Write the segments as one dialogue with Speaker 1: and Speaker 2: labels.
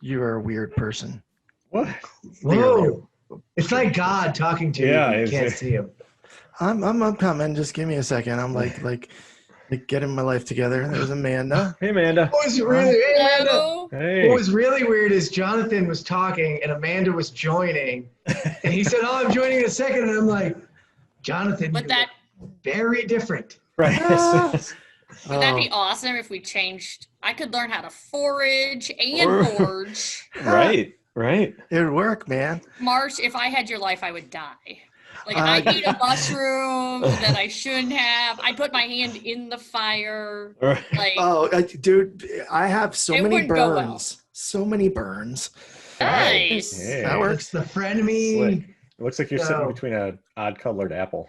Speaker 1: You are a weird person.
Speaker 2: What?
Speaker 3: Whoa! It's like God talking to you. You can't see him.
Speaker 1: I'm coming. Just give me a second. I'm like getting my life together. There's Amanda.
Speaker 2: Hey, Amanda.
Speaker 3: What was really,
Speaker 4: Hello.
Speaker 2: Hey.
Speaker 3: What was really weird is Jonathan was talking and Amanda was joining, and he said, "Oh, I'm joining in a second," and I'm like, "Jonathan,
Speaker 4: Would that
Speaker 3: very different."
Speaker 2: Right.
Speaker 4: would that be awesome if we changed? I could learn how to forage and forge.
Speaker 2: Right.
Speaker 1: It would work, man.
Speaker 4: Marsh, if I had your life, I would die. Like I eat a mushroom that I shouldn't have. I put my hand in the fire. Like,
Speaker 1: Dude, I have so
Speaker 4: It
Speaker 1: many
Speaker 4: wouldn't go well.
Speaker 1: burns. So many burns.
Speaker 4: nice.
Speaker 2: Yeah.
Speaker 1: That works.
Speaker 3: It's the frenemy.
Speaker 2: Slick. It looks like you're sitting
Speaker 3: So-
Speaker 2: between an odd-colored apple.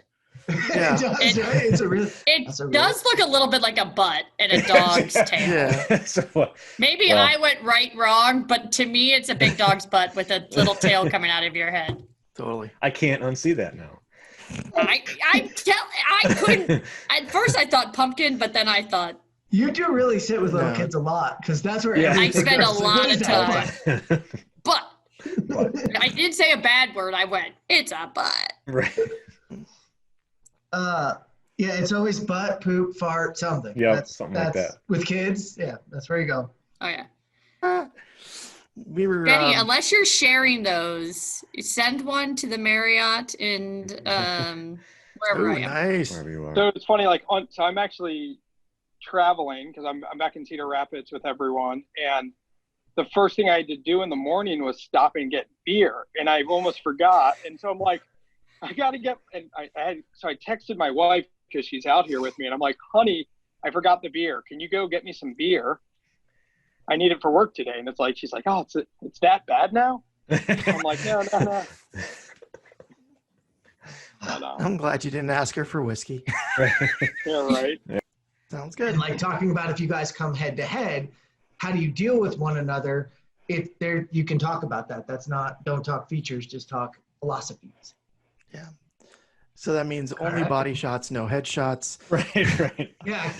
Speaker 1: Yeah.
Speaker 3: It does, right? It's a really.
Speaker 4: It
Speaker 3: That's a real-
Speaker 4: does look a little bit like a butt and a dog's tail.
Speaker 1: Yeah.
Speaker 2: So,
Speaker 4: Maybe
Speaker 2: Well.
Speaker 4: I went wrong, but to me, it's a big dog's butt with a little tail coming out of your head.
Speaker 1: Totally.
Speaker 2: I can't unsee that now.
Speaker 4: I couldn't. At first, I thought pumpkin, but then I thought
Speaker 3: You do really sit with little
Speaker 1: No.
Speaker 3: kids a lot because that's where
Speaker 2: Yeah.
Speaker 3: everything
Speaker 4: I spend a
Speaker 3: goes.
Speaker 4: lot
Speaker 3: What
Speaker 4: of
Speaker 3: is that
Speaker 4: time.
Speaker 3: butt?
Speaker 4: but. I did say a bad word. I went, it's a butt.
Speaker 2: Right.
Speaker 3: Yeah, it's always butt, poop, fart, something.
Speaker 2: Yep, something like that.
Speaker 3: With kids, yeah, that's where you go.
Speaker 4: Oh yeah,
Speaker 1: We were
Speaker 4: Benny. Unless you're sharing those, send one to the Marriott and wherever
Speaker 1: ooh,
Speaker 4: I am.
Speaker 1: nice.
Speaker 2: Wherever you are.
Speaker 5: So it's funny, so I'm actually traveling because I'm back in Cedar Rapids with everyone, and the first thing I had to do in the morning was stop and get beer, and I almost forgot, and so I'm like, I gotta get, and I texted my wife because she's out here with me, and I'm like, honey, I forgot the beer. Can you go get me some beer? I need it for work today. And it's like, she's like, oh, it's that bad now? I'm like, no. No.
Speaker 1: I'm glad you didn't ask her for whiskey.
Speaker 5: Yeah, right.
Speaker 1: Sounds good.
Speaker 3: And like talking about if you guys come head to head, how do you deal with one another? If there, you can talk about that. That's not, don't talk features, just talk philosophies.
Speaker 1: Yeah. So that means only
Speaker 3: right.
Speaker 1: body shots, no headshots.
Speaker 2: Right.
Speaker 3: Yeah.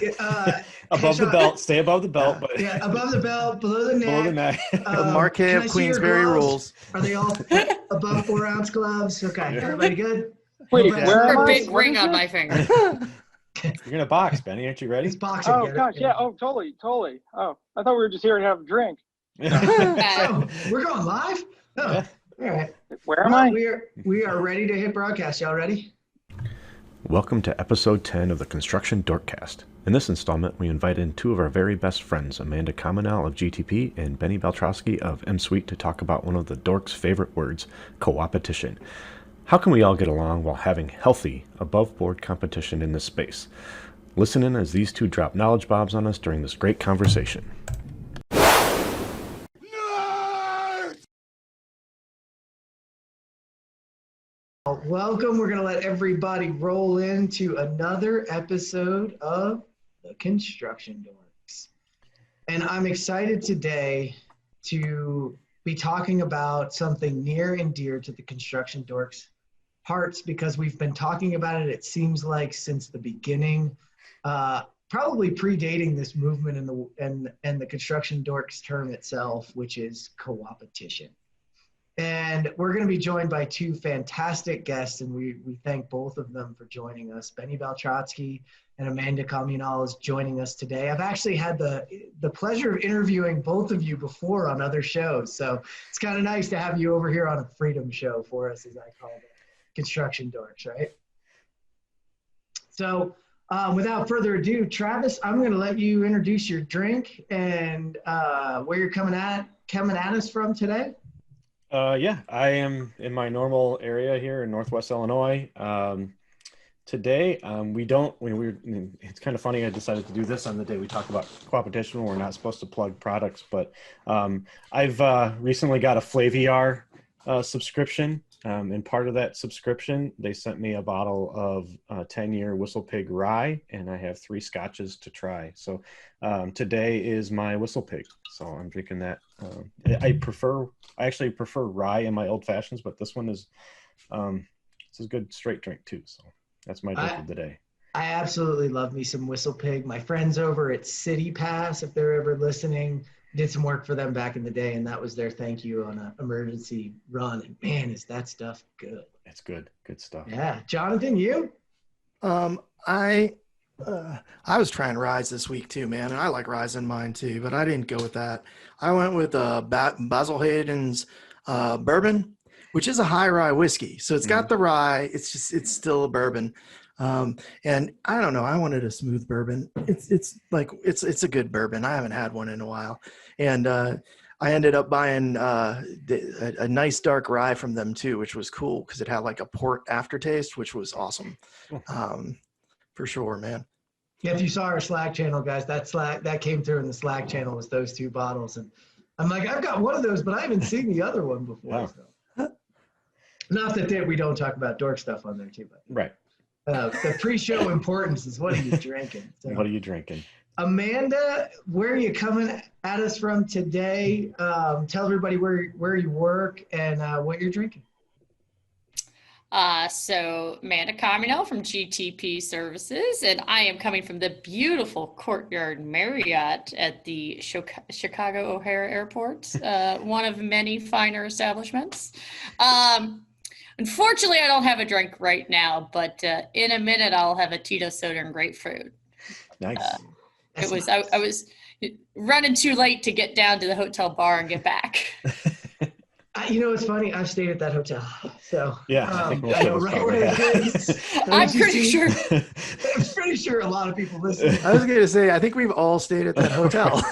Speaker 2: Above the
Speaker 3: headshot-
Speaker 2: belt. Stay above the belt. But
Speaker 3: Yeah, above the belt, below the neck.
Speaker 2: below the neck.
Speaker 1: The Marquet
Speaker 3: can
Speaker 1: of
Speaker 3: I see your
Speaker 1: Queensberry
Speaker 3: gloves?
Speaker 1: rules.
Speaker 3: Are they all above 4-ounce gloves? Okay,
Speaker 2: Yeah.
Speaker 3: everybody good?
Speaker 5: Wait,
Speaker 3: Yeah.
Speaker 5: where am
Speaker 4: Or a
Speaker 5: I?
Speaker 4: big
Speaker 5: What
Speaker 4: ring
Speaker 5: is
Speaker 4: on
Speaker 5: it?
Speaker 4: my finger.
Speaker 2: You're gonna box, Benny. Aren't you ready?
Speaker 3: It's boxing.
Speaker 5: Oh,
Speaker 3: get it?
Speaker 5: gosh, yeah. Oh, totally. Oh, I thought we were just here to have a drink.
Speaker 3: Oh, we're going live? Oh,
Speaker 2: Yeah.
Speaker 3: all right.
Speaker 5: Where am
Speaker 3: Well,
Speaker 5: I?
Speaker 3: we are ready to hit broadcast. Y'all ready?
Speaker 6: Welcome to episode 10 of the Construction Dorkcast. In this installment, we invite in two of our very best friends, Amanda Comunale of GTP and Benny Baltrotsky of MSuite, to talk about one of the dorks' favorite words, coopetition. How can we all get along while having healthy, above-board competition in this space? Listen in as these two drop knowledge bombs on us during this great conversation.
Speaker 3: Welcome. We're going to let everybody roll into another episode of the Construction Dorks. And I'm excited today to be talking about something near and dear to the Construction Dorks hearts because we've been talking about it, it seems like, since the beginning, probably predating this movement and the Construction Dorks term itself, which is coopetition. And we're going to be joined by two fantastic guests, and we thank both of them for joining us. Benny Baltrotsky and Amanda Comunale is joining us today. I've actually had the pleasure of interviewing both of you before on other shows, so it's kind of nice to have you over here on a freedom show for us, as I call it, Construction Dorks, right? So without further ado, Travis, I'm going to let you introduce your drink and where you're coming at us from today.
Speaker 2: Yeah, I am in my normal area here in Northwest Illinois. Today, it's kind of funny. I decided to do this on the day we talk about coopetition. We're not supposed to plug products, but I've recently got a Flaviar subscription. And part of that subscription, they sent me a bottle of 10-year Whistle Pig rye, and I have 3 scotches to try. So today is my Whistle Pig. So I'm drinking that. I actually prefer rye in my old fashions, but this one is it's a good straight drink too. So that's my drink of the day.
Speaker 3: I absolutely love me some Whistle Pig. My friends over at City Pass, if they're ever listening, did some work for them back in the day, and that was their thank you on an emergency run. And man, is that stuff good.
Speaker 2: It's good. Good stuff.
Speaker 3: Yeah. Jonathan, you?
Speaker 1: I was trying Rise this week too, man, and I like Rise in mine too, but I didn't go with that. I went with Basil Hayden's bourbon, which is a high rye whiskey. So it's got the rye. It's still a bourbon. And I don't know. I wanted a smooth bourbon. It's a good bourbon. I haven't had one in a while, and I ended up buying a nice dark rye from them too, which was cool because it had like a port aftertaste, which was awesome. For sure, man.
Speaker 3: Yeah, if you saw our Slack channel, guys, that came through in the Slack channel was those 2 bottles, and I'm like, I've got one of those, but I haven't seen the other one before.
Speaker 2: Wow.
Speaker 3: So. Not that we don't talk about dork stuff on there too, but
Speaker 2: Right.
Speaker 3: The pre-show importance is what are you drinking? So,
Speaker 2: What are you drinking?
Speaker 3: Amanda, where are you coming at us from today? Tell everybody where you work and what you're drinking.
Speaker 4: So Amanda Comunale from GTP Services, and I am coming from the beautiful Courtyard Marriott at the Chicago O'Hare Airport, one of many finer establishments. Unfortunately, I don't have a drink right now, but in a minute I'll have a Tito soda and grapefruit.
Speaker 2: Nice.
Speaker 4: I was running too late to get down to the hotel bar and get back.
Speaker 3: You know, it's funny. I've stayed at that hotel, so
Speaker 2: Yeah, I think most
Speaker 3: I know
Speaker 2: of us
Speaker 3: right where
Speaker 2: probably
Speaker 3: it is.
Speaker 4: I'm pretty sure.
Speaker 3: I'm pretty sure a lot of people listen.
Speaker 1: I was going to say, I think we've all stayed at that hotel.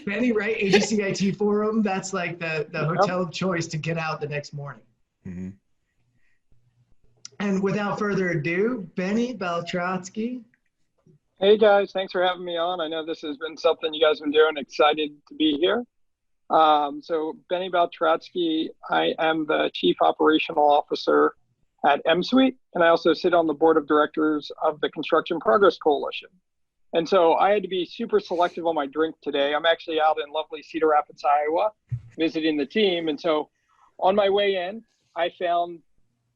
Speaker 3: Benny, right? AGCIT Forum. That's like the hotel of choice to get out the next morning.
Speaker 2: Mm-hmm.
Speaker 3: And without further ado, Benny Baltrotsky.
Speaker 5: Hey guys, thanks for having me on. I know this has been something you guys have been doing. Excited to be here. So Benny Baltrotsky, I am the Chief Operational Officer at MSuite, and I also sit on the board of directors of the Construction Progress Coalition. And so I had to be super selective on my drink today. I'm actually out in lovely Cedar Rapids, Iowa, visiting the team. And so on my way in, I found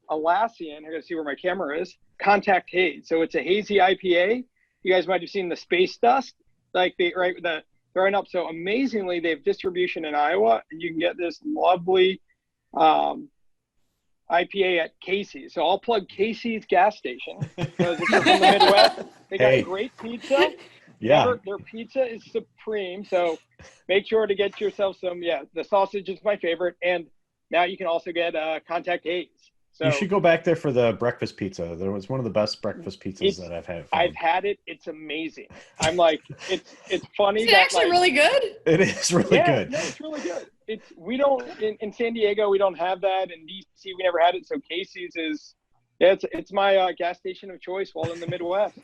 Speaker 5: Alassian, I gotta see where my camera is, Contact Haze. So it's a hazy IPA. You guys might have seen the Space Dust, like the throwing up. So amazingly, they have distribution in Iowa, and you can get this lovely IPA at Casey's. So I'll plug Casey's gas station because if you're from the Midwest, they got great pizza.
Speaker 2: Yeah.
Speaker 5: Their pizza is supreme. So make sure to get yourself some. Yeah, the sausage is my favorite, and now you can also get Contact Haze. So
Speaker 2: you should go back there for the breakfast pizza. There was one of the best breakfast pizzas that I've had.
Speaker 5: I've had it. It's amazing. I'm like, it's funny.
Speaker 4: Is it actually really good?
Speaker 2: It is really good.
Speaker 5: No, it's really good. We don't in San Diego, we don't have that. In DC, we never had it. So Casey's is, it's my gas station of choice while in the Midwest.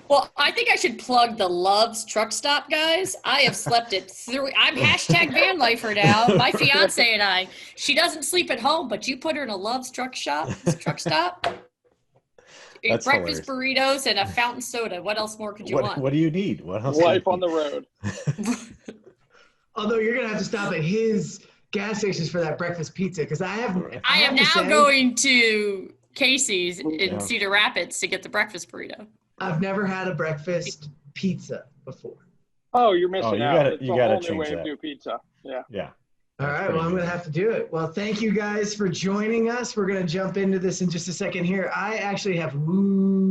Speaker 4: Well, I think I should plug the Love's Truck Stop, guys. I have slept at 3. I'm hashtag van lifer now. My fiance and I. She doesn't sleep at home, but you put her in a Love's Truck Stop.
Speaker 2: That's
Speaker 4: breakfast
Speaker 2: hilarious.
Speaker 4: Burritos and a fountain soda. What else more could you want?
Speaker 2: What do you need? What else?
Speaker 5: Life on the road.
Speaker 3: Although you're gonna have to stop at his gas stations for that breakfast pizza, because I am
Speaker 4: now going to Casey's in Cedar Rapids to get the breakfast burrito.
Speaker 3: I've never had a breakfast pizza before.
Speaker 5: Oh, you're missing out.
Speaker 2: You gotta
Speaker 5: it's a whole new way
Speaker 2: change
Speaker 5: of doing pizza. Yeah.
Speaker 2: Yeah.
Speaker 3: All right, well, I'm going to have to do it. Well, thank you guys for joining us. We're going to jump into this in just a second here. I actually have,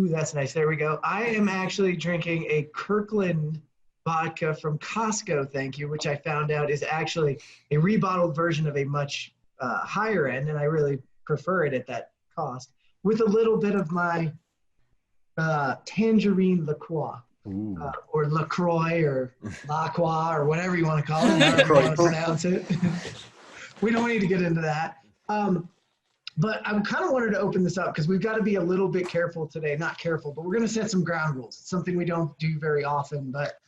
Speaker 3: that's nice. There we go. I am actually drinking a Kirkland vodka from Costco, thank you, which I found out is actually a rebottled version of a much higher end, and I really prefer it at that cost, with a little bit of my tangerine LaCroix. Or LaCroix or LaCroix or whatever you want to call it, however you want to pronounce it. We don't need to get into that. But I kind of wanted to open this up because we've got to be a little bit careful today. Not careful, but we're going to set some ground rules. It's something we don't do very often, but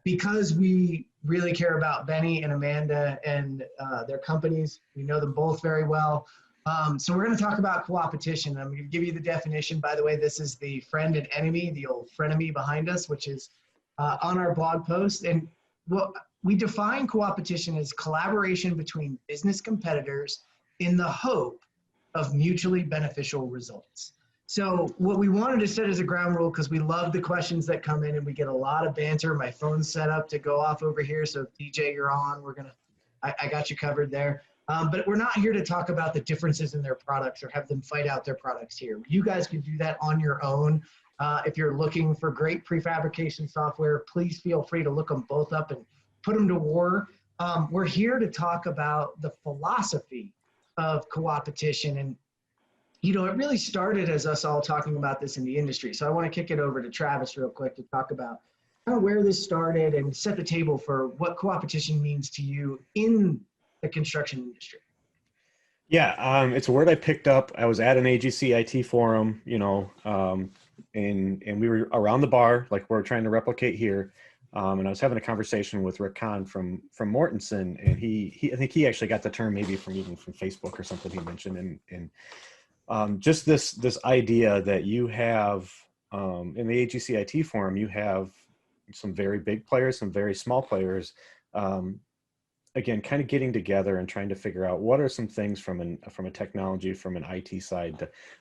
Speaker 3: because we really care about Benny and Amanda and their companies, we know them both very well. So we're going to talk about Coopetition. I'm going to give you the definition. By the way, this is the friend and enemy, the old frenemy behind us, which is on our blog post. And what we define Coopetition as collaboration between business competitors in the hope of mutually beneficial results. So what we wanted to set as a ground rule, because we love the questions that come in and we get a lot of banter. My phone's set up to go off over here. So DJ, you're on. I got you covered there. But we're not here to talk about the differences in their products or have them fight out their products here. You guys can do that on your own. If you're looking for great prefabrication software, please feel free to look them both up and put them to war. We're here to talk about the philosophy of Coopetition. And it really started as us all talking about this in the industry. So I want to kick it over to Travis real quick to talk about kind of where this started and set the table for what Coopetition means to you in the construction industry.
Speaker 2: Yeah, it's a word I picked up. I was at an AGC IT forum, and we were around the bar, like we're trying to replicate here. And I was having a conversation with Rick Kahn from Mortensen, and I think he actually got the term maybe from Facebook or something he mentioned, and just this idea that you have in the AGC IT forum, you have some very big players, some very small players, again, kind of getting together and trying to figure out what are some things from a technology, from an IT side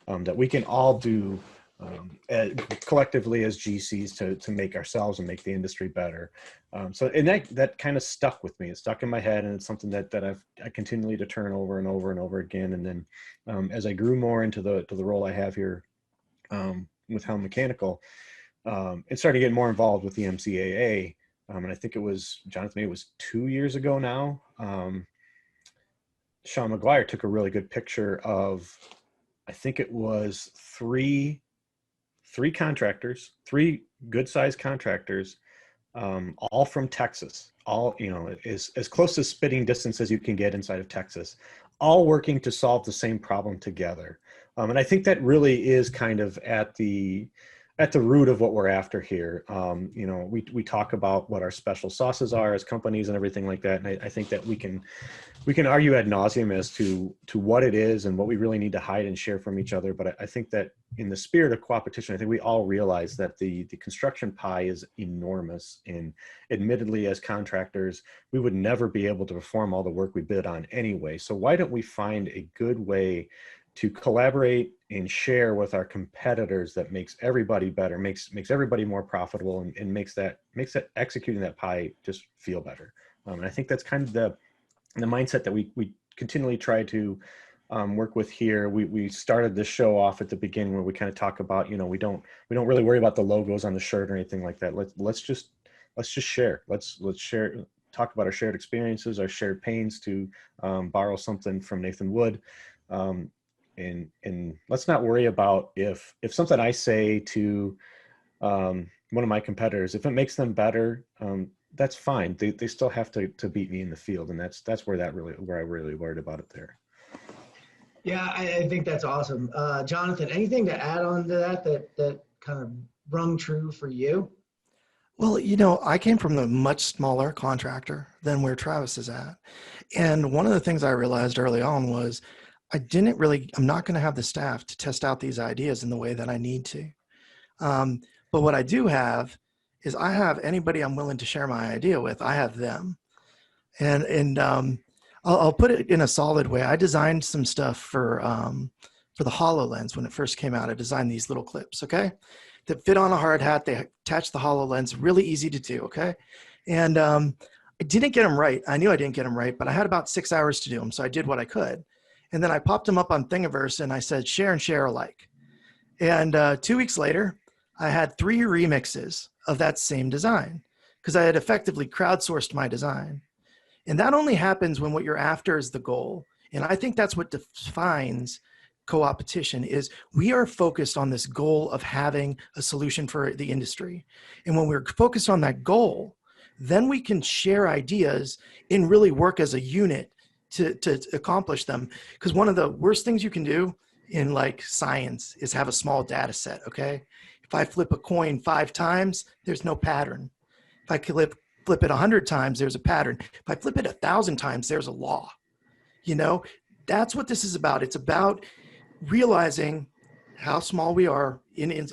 Speaker 2: that we can all do collectively as GCs to make ourselves and make the industry better. And that kind of stuck with me. It stuck in my head, and it's something that I continually to turn over and over and over again. And then as I grew more into the role I have here with Helm Mechanical, and started getting more involved with the MCAA. And I think it was, Jonathan, maybe it was 2 years ago now, Sean McGuire took a really good picture of, I think it was three contractors, three good-sized contractors, all from Texas, all, as close to spitting distance as you can get inside of Texas, all working to solve the same problem together. And I think that really is kind of at the root of what we're after here. We talk about what our special sauces are as companies and everything like that. And I think that we can argue ad nauseum as to what it is and what we really need to hide and share from each other. But I think that in the spirit of Coopetition, I think we all realize that the construction pie is enormous. And admittedly, as contractors, we would never be able to perform all the work we bid on anyway. So why don't we find a good way to collaborate and share with our competitors that makes everybody better, makes everybody more profitable, and makes that executing that pie just feel better. And I think that's kind of the mindset that we continually try to work with here. We started this show off at the beginning where we kind of talk about, we don't really worry about the logos on the shirt or anything like that. Let's just share. Let's share, talk about our shared experiences, our shared pains, to borrow something from Nathan Wood. And let's not worry about if something I say to one of my competitors, if it makes them better, that's fine. They still have to beat me in the field, and that's where I really worried about it there.
Speaker 3: Yeah, I think that's awesome. Jonathan, anything to add on to that kind of rung true for you?
Speaker 1: Well, I came from a much smaller contractor than where Travis is at. And one of the things I realized early on was I'm not going to have the staff to test out these ideas in the way that I need to. But what I do have is I have anybody I'm willing to share my idea with. I have them. And I'll put it in a solid way. I designed some stuff for the HoloLens when it first came out. I designed these little clips, okay, that fit on a hard hat. They attach the HoloLens, really easy to do, okay? And I didn't get them right. I knew I didn't get them right, but I had about 6 hours to do them, so I did what I could. And then I popped them up on Thingiverse and I said, share and share alike. And 2 weeks later, I had 3 remixes of that same design because I had effectively crowdsourced my design. And that only happens when what you're after is the goal. And I think that's what defines Coopetition is we are focused on this goal of having a solution for the industry. And when we're focused on that goal, then we can share ideas and really work as a unit to accomplish them. Because one of the worst things you can do in like science is have a small data set, okay? If I flip a coin 5 times, there's no pattern. If I flip it 100 times, there's a pattern. If I flip it 1,000 times, there's a law. That's what this is about. It's about realizing how small we are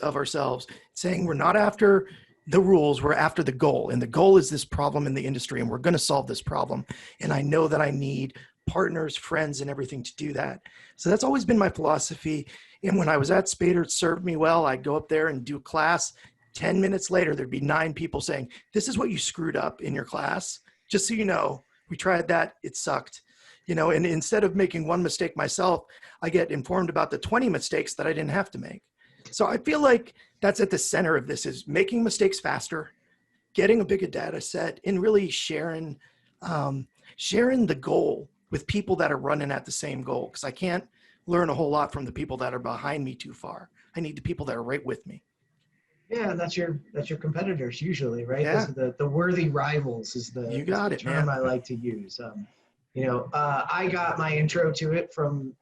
Speaker 1: of ourselves, saying we're not after the rules, we're after the goal. And the goal is this problem in the industry, and we're going to solve this problem. And I know that I need partners, friends, and everything to do that. So that's always been my philosophy. And when I was at Spader, it served me well. I'd go up there and do a class. 10 minutes later, there'd be 9 people saying, this is what you screwed up in your class. Just so you know, we tried that, it sucked. You know, and instead of making one mistake myself, I get informed about the 20 mistakes that I didn't have to make. So I feel like that's at the center of this, is making mistakes faster, getting a bigger data set, and really sharing the goal with people that are running at the same goal. Because I can't learn a whole lot from the people that are behind me too far. I need the people that are right with me.
Speaker 3: Yeah, and that's your competitors usually, right?
Speaker 1: Yeah.
Speaker 3: Those are the worthy rivals is the,
Speaker 1: You got it,
Speaker 3: term
Speaker 1: man.
Speaker 3: I like to use. I got my intro to it from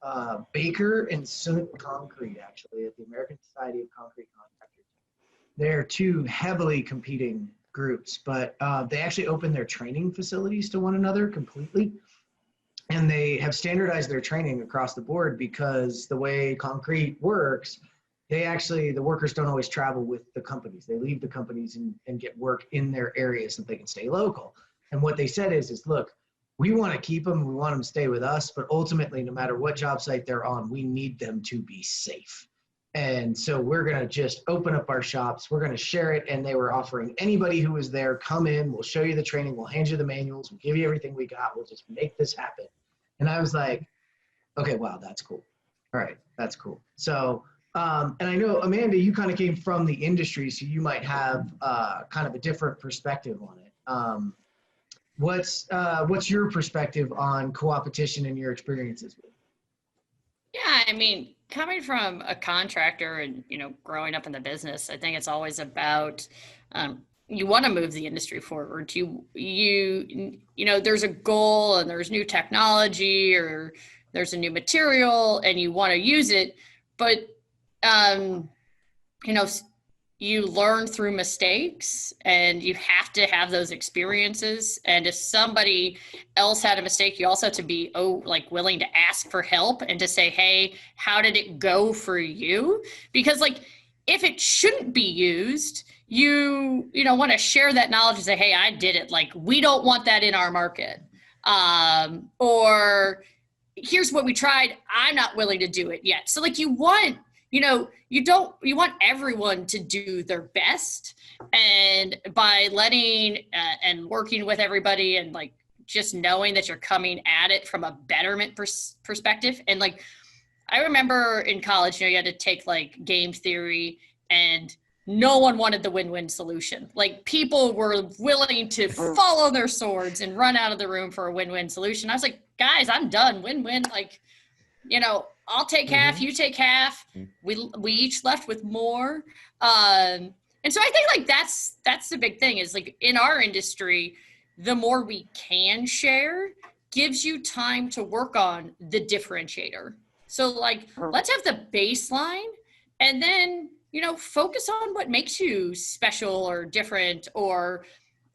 Speaker 3: Baker and Sunt Concrete, actually, at the American Society of Concrete Contractors. They're 2 heavily competing groups, but they actually open their training facilities to one another completely. And they have standardized their training across the board, because the way concrete works, the workers don't always travel with the companies. They leave the companies and get work in their area so that they can stay local. And what they said is look, we want to keep them, we want them to stay with us, but ultimately, no matter what job site they're on, we need them to be safe. And so we're going to just open up our shops, we're going to share it. And they were offering anybody who was there, come in, we'll show you the training, we'll hand you the manuals, we'll give you everything we got, we'll just make this happen. And I was like, okay, wow, that's cool. All right, that's cool. So, and I know, Amanda, you kind of came from the industry, so you might have kind of a different perspective on it. What's your perspective on Coopetition and your experiences with it?
Speaker 4: Yeah, I mean, coming from a contractor and, growing up in the business, I think it's always about, you want to move the industry forward. There's a goal and there's new technology or there's a new material and you want to use it, but, you learn through mistakes and you have to have those experiences. And if somebody else had a mistake, you also have to be willing to ask for help and to say, hey, how did it go for you? Because if it shouldn't be used, you want to share that knowledge and say, hey, I did it. We don't want that in our market. Or here's what we tried. I'm not willing to do it yet. So you want everyone to do their best, and by letting and working with everybody and just knowing that you're coming at it from a betterment perspective. And I remember in college, you had to take game theory, and no one wanted the win-win solution. People were willing to fall on their swords and run out of the room for a win-win solution. I was like, guys, I'm done. Win-win. I'll take half, you take half. We each left with more. And so I think that's the big thing is in our industry, the more we can share gives you time to work on the differentiator. So let's have the baseline and then, focus on what makes you special or different or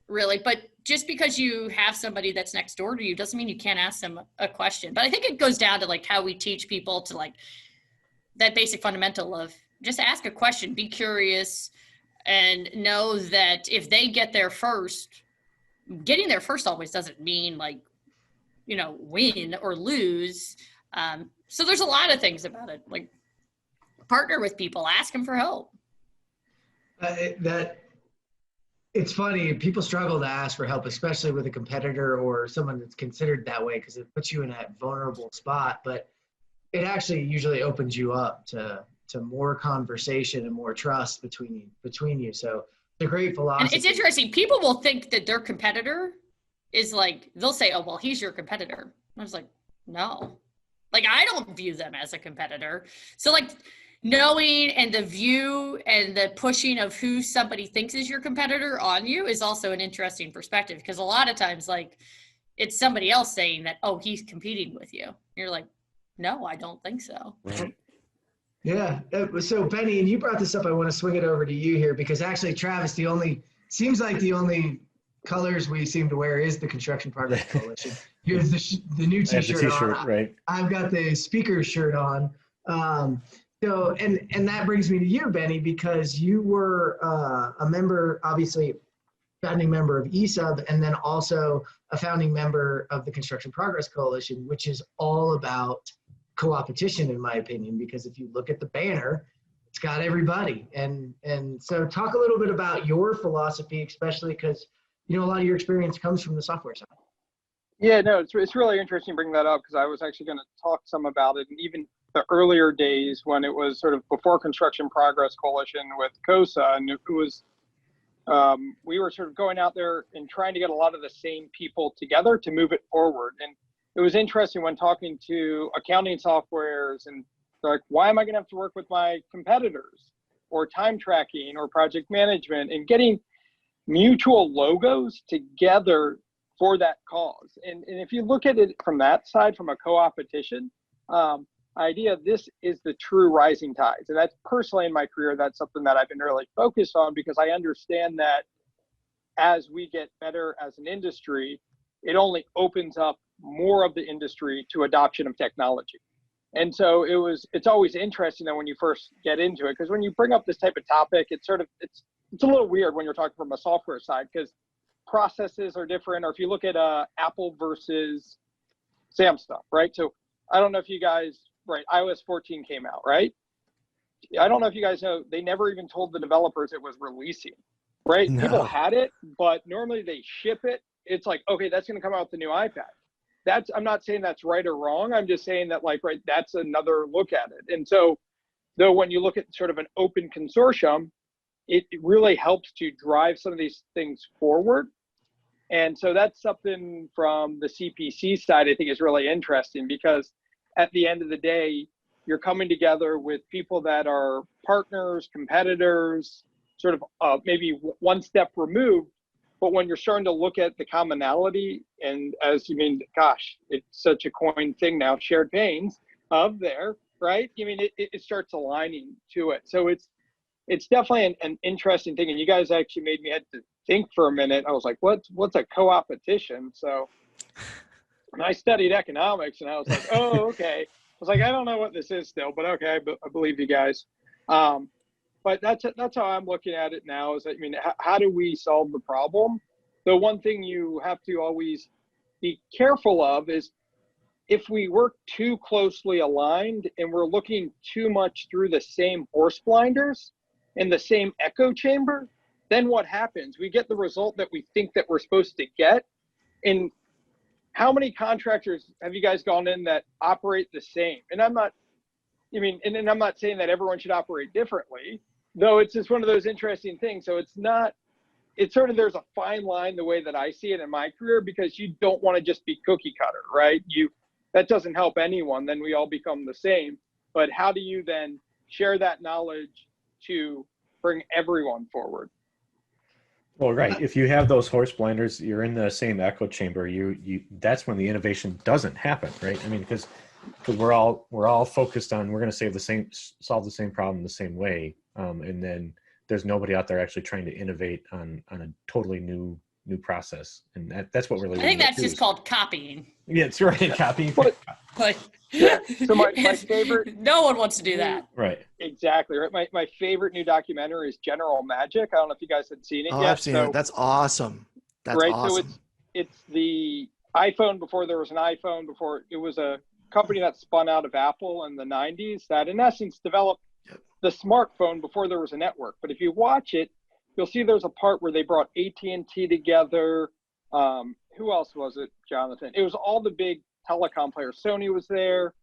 Speaker 4: really, but just because you have somebody that's next door to you doesn't mean you can't ask them a question. But I think it goes down to how we teach people to that basic fundamental of just ask a question, be curious, and know that if they get there first, getting there first always doesn't mean win or lose. So there's a lot of things about it, partner with people, ask them for help.
Speaker 3: It's funny, people struggle to ask for help, especially with a competitor or someone that's considered that way, because it puts you in that vulnerable spot. But it actually usually opens you up to more conversation and more trust between you. So it's a great philosophy.
Speaker 4: And it's interesting. People will think that their competitor is they'll say, oh, well, he's your competitor. And I was like, no. I don't view them as a competitor. So knowing and the view and the pushing of who somebody thinks is your competitor on you is also an interesting perspective, because a lot of times it's somebody else saying that, oh, he's competing with you. You're like, no, I don't think so.
Speaker 3: Yeah. So Benny, and you brought this up, I want to swing it over to you here, because actually Travis, seems like the only colors we seem to wear is the Construction Partners Coalition. Here's the new t-shirt on.
Speaker 2: Right.
Speaker 3: I've got the speaker shirt on. So, and that brings me to you, Benny, because you were a member, obviously, founding member of ESUB, and then also a founding member of the Construction Progress Coalition, which is all about coopetition, in my opinion, because if you look at the banner, it's got everybody. And so talk a little bit about your philosophy, especially because, you know, a lot of your experience comes from the software side.
Speaker 5: Yeah, no, it's really interesting to bring that up, because I was actually going to talk some about it. And even the earlier days when it was sort of before Construction Progress Coalition with COSA, and it was, we were sort of going out there and trying to get a lot of the same people together to move it forward. And it was interesting when talking to accounting softwares, and they're like, why am I going to have to work with my competitors, or time tracking, or project management, and getting mutual logos together for that cause. And if you look at it from that side, from a co-opetition idea, this is the true rising tides. And that's personally in my career, that's something that I've been really focused on, because I understand that as we get better as an industry, it only opens up more of the industry to adoption of technology. And so it's always interesting that when you first get into it, because when you bring up this type of topic, it's a little weird when you're talking from a software side, because processes are different. Or if you look at Apple versus Samsung, right? So I don't know if you guys, right, iOS 14 came out, right? I don't know if you guys know, they never even told the developers it was releasing, right?
Speaker 1: No.
Speaker 5: People had it, but normally they ship it. It's like, okay, that's going to come out with the new iPad. I'm not saying that's right or wrong. I'm just saying that, like, right, that's another look at it. And so, though, when you look at sort of an open consortium, it really helps to drive some of these things forward. And so that's something from the CPC side I think is really interesting, because at the end of the day, you're coming together with people that are partners, competitors, sort of maybe one step removed. But when you're starting to look at the commonality, and as you mean, gosh, it's such a coined thing now, shared pains of there, right? I mean, it starts aligning to it. So it's definitely an interesting thing. And you guys actually made me have to think for a minute. I was like, what's a co-opetition? So when I studied economics, and I was like, oh, okay. I was like, I don't know what this is still, but okay, I believe you guys. But that's how I'm looking at it now, is that, I mean, how do we solve the problem? The one thing you have to always be careful of is if we work too closely aligned and we're looking too much through the same horse blinders in the same echo chamber, then what happens? We get the result that we think that we're supposed to get. And how many contractors have you guys gone in that operate the same? And I'm not saying that everyone should operate differently, though it's just one of those interesting things. So it's sort of, there's a fine line the way that I see it in my career, because you don't want to just be cookie cutter, right? That doesn't help anyone. Then we all become the same. But how do you then share that knowledge to bring everyone forward?
Speaker 2: Well, right. If you have those horse blinders, you're in the same echo chamber. That's when the innovation doesn't happen, right? I mean, because we're all focused on, we're going to solve the same problem the same way, and then there's nobody out there actually trying to innovate on a totally new process, and that's what really.
Speaker 4: I think that's just called copying.
Speaker 2: Yeah, it's right. Copying.
Speaker 4: But
Speaker 5: yeah. So my favorite.
Speaker 4: No one wants to do that.
Speaker 2: Right.
Speaker 5: Exactly. Right. My favorite new documentary is General Magic. I don't know if you guys had seen it yet.
Speaker 1: I've seen it. That's awesome. That's
Speaker 5: right.
Speaker 1: awesome.
Speaker 5: So it's the iPhone before there was an iPhone, before it was a company that spun out of Apple in the 90s that in essence developed the smartphone before there was a network. But if you watch it, you'll see there's a part where they brought AT&T together. Who else was it, Jonathan? It was all the big telecom players. Sony was there.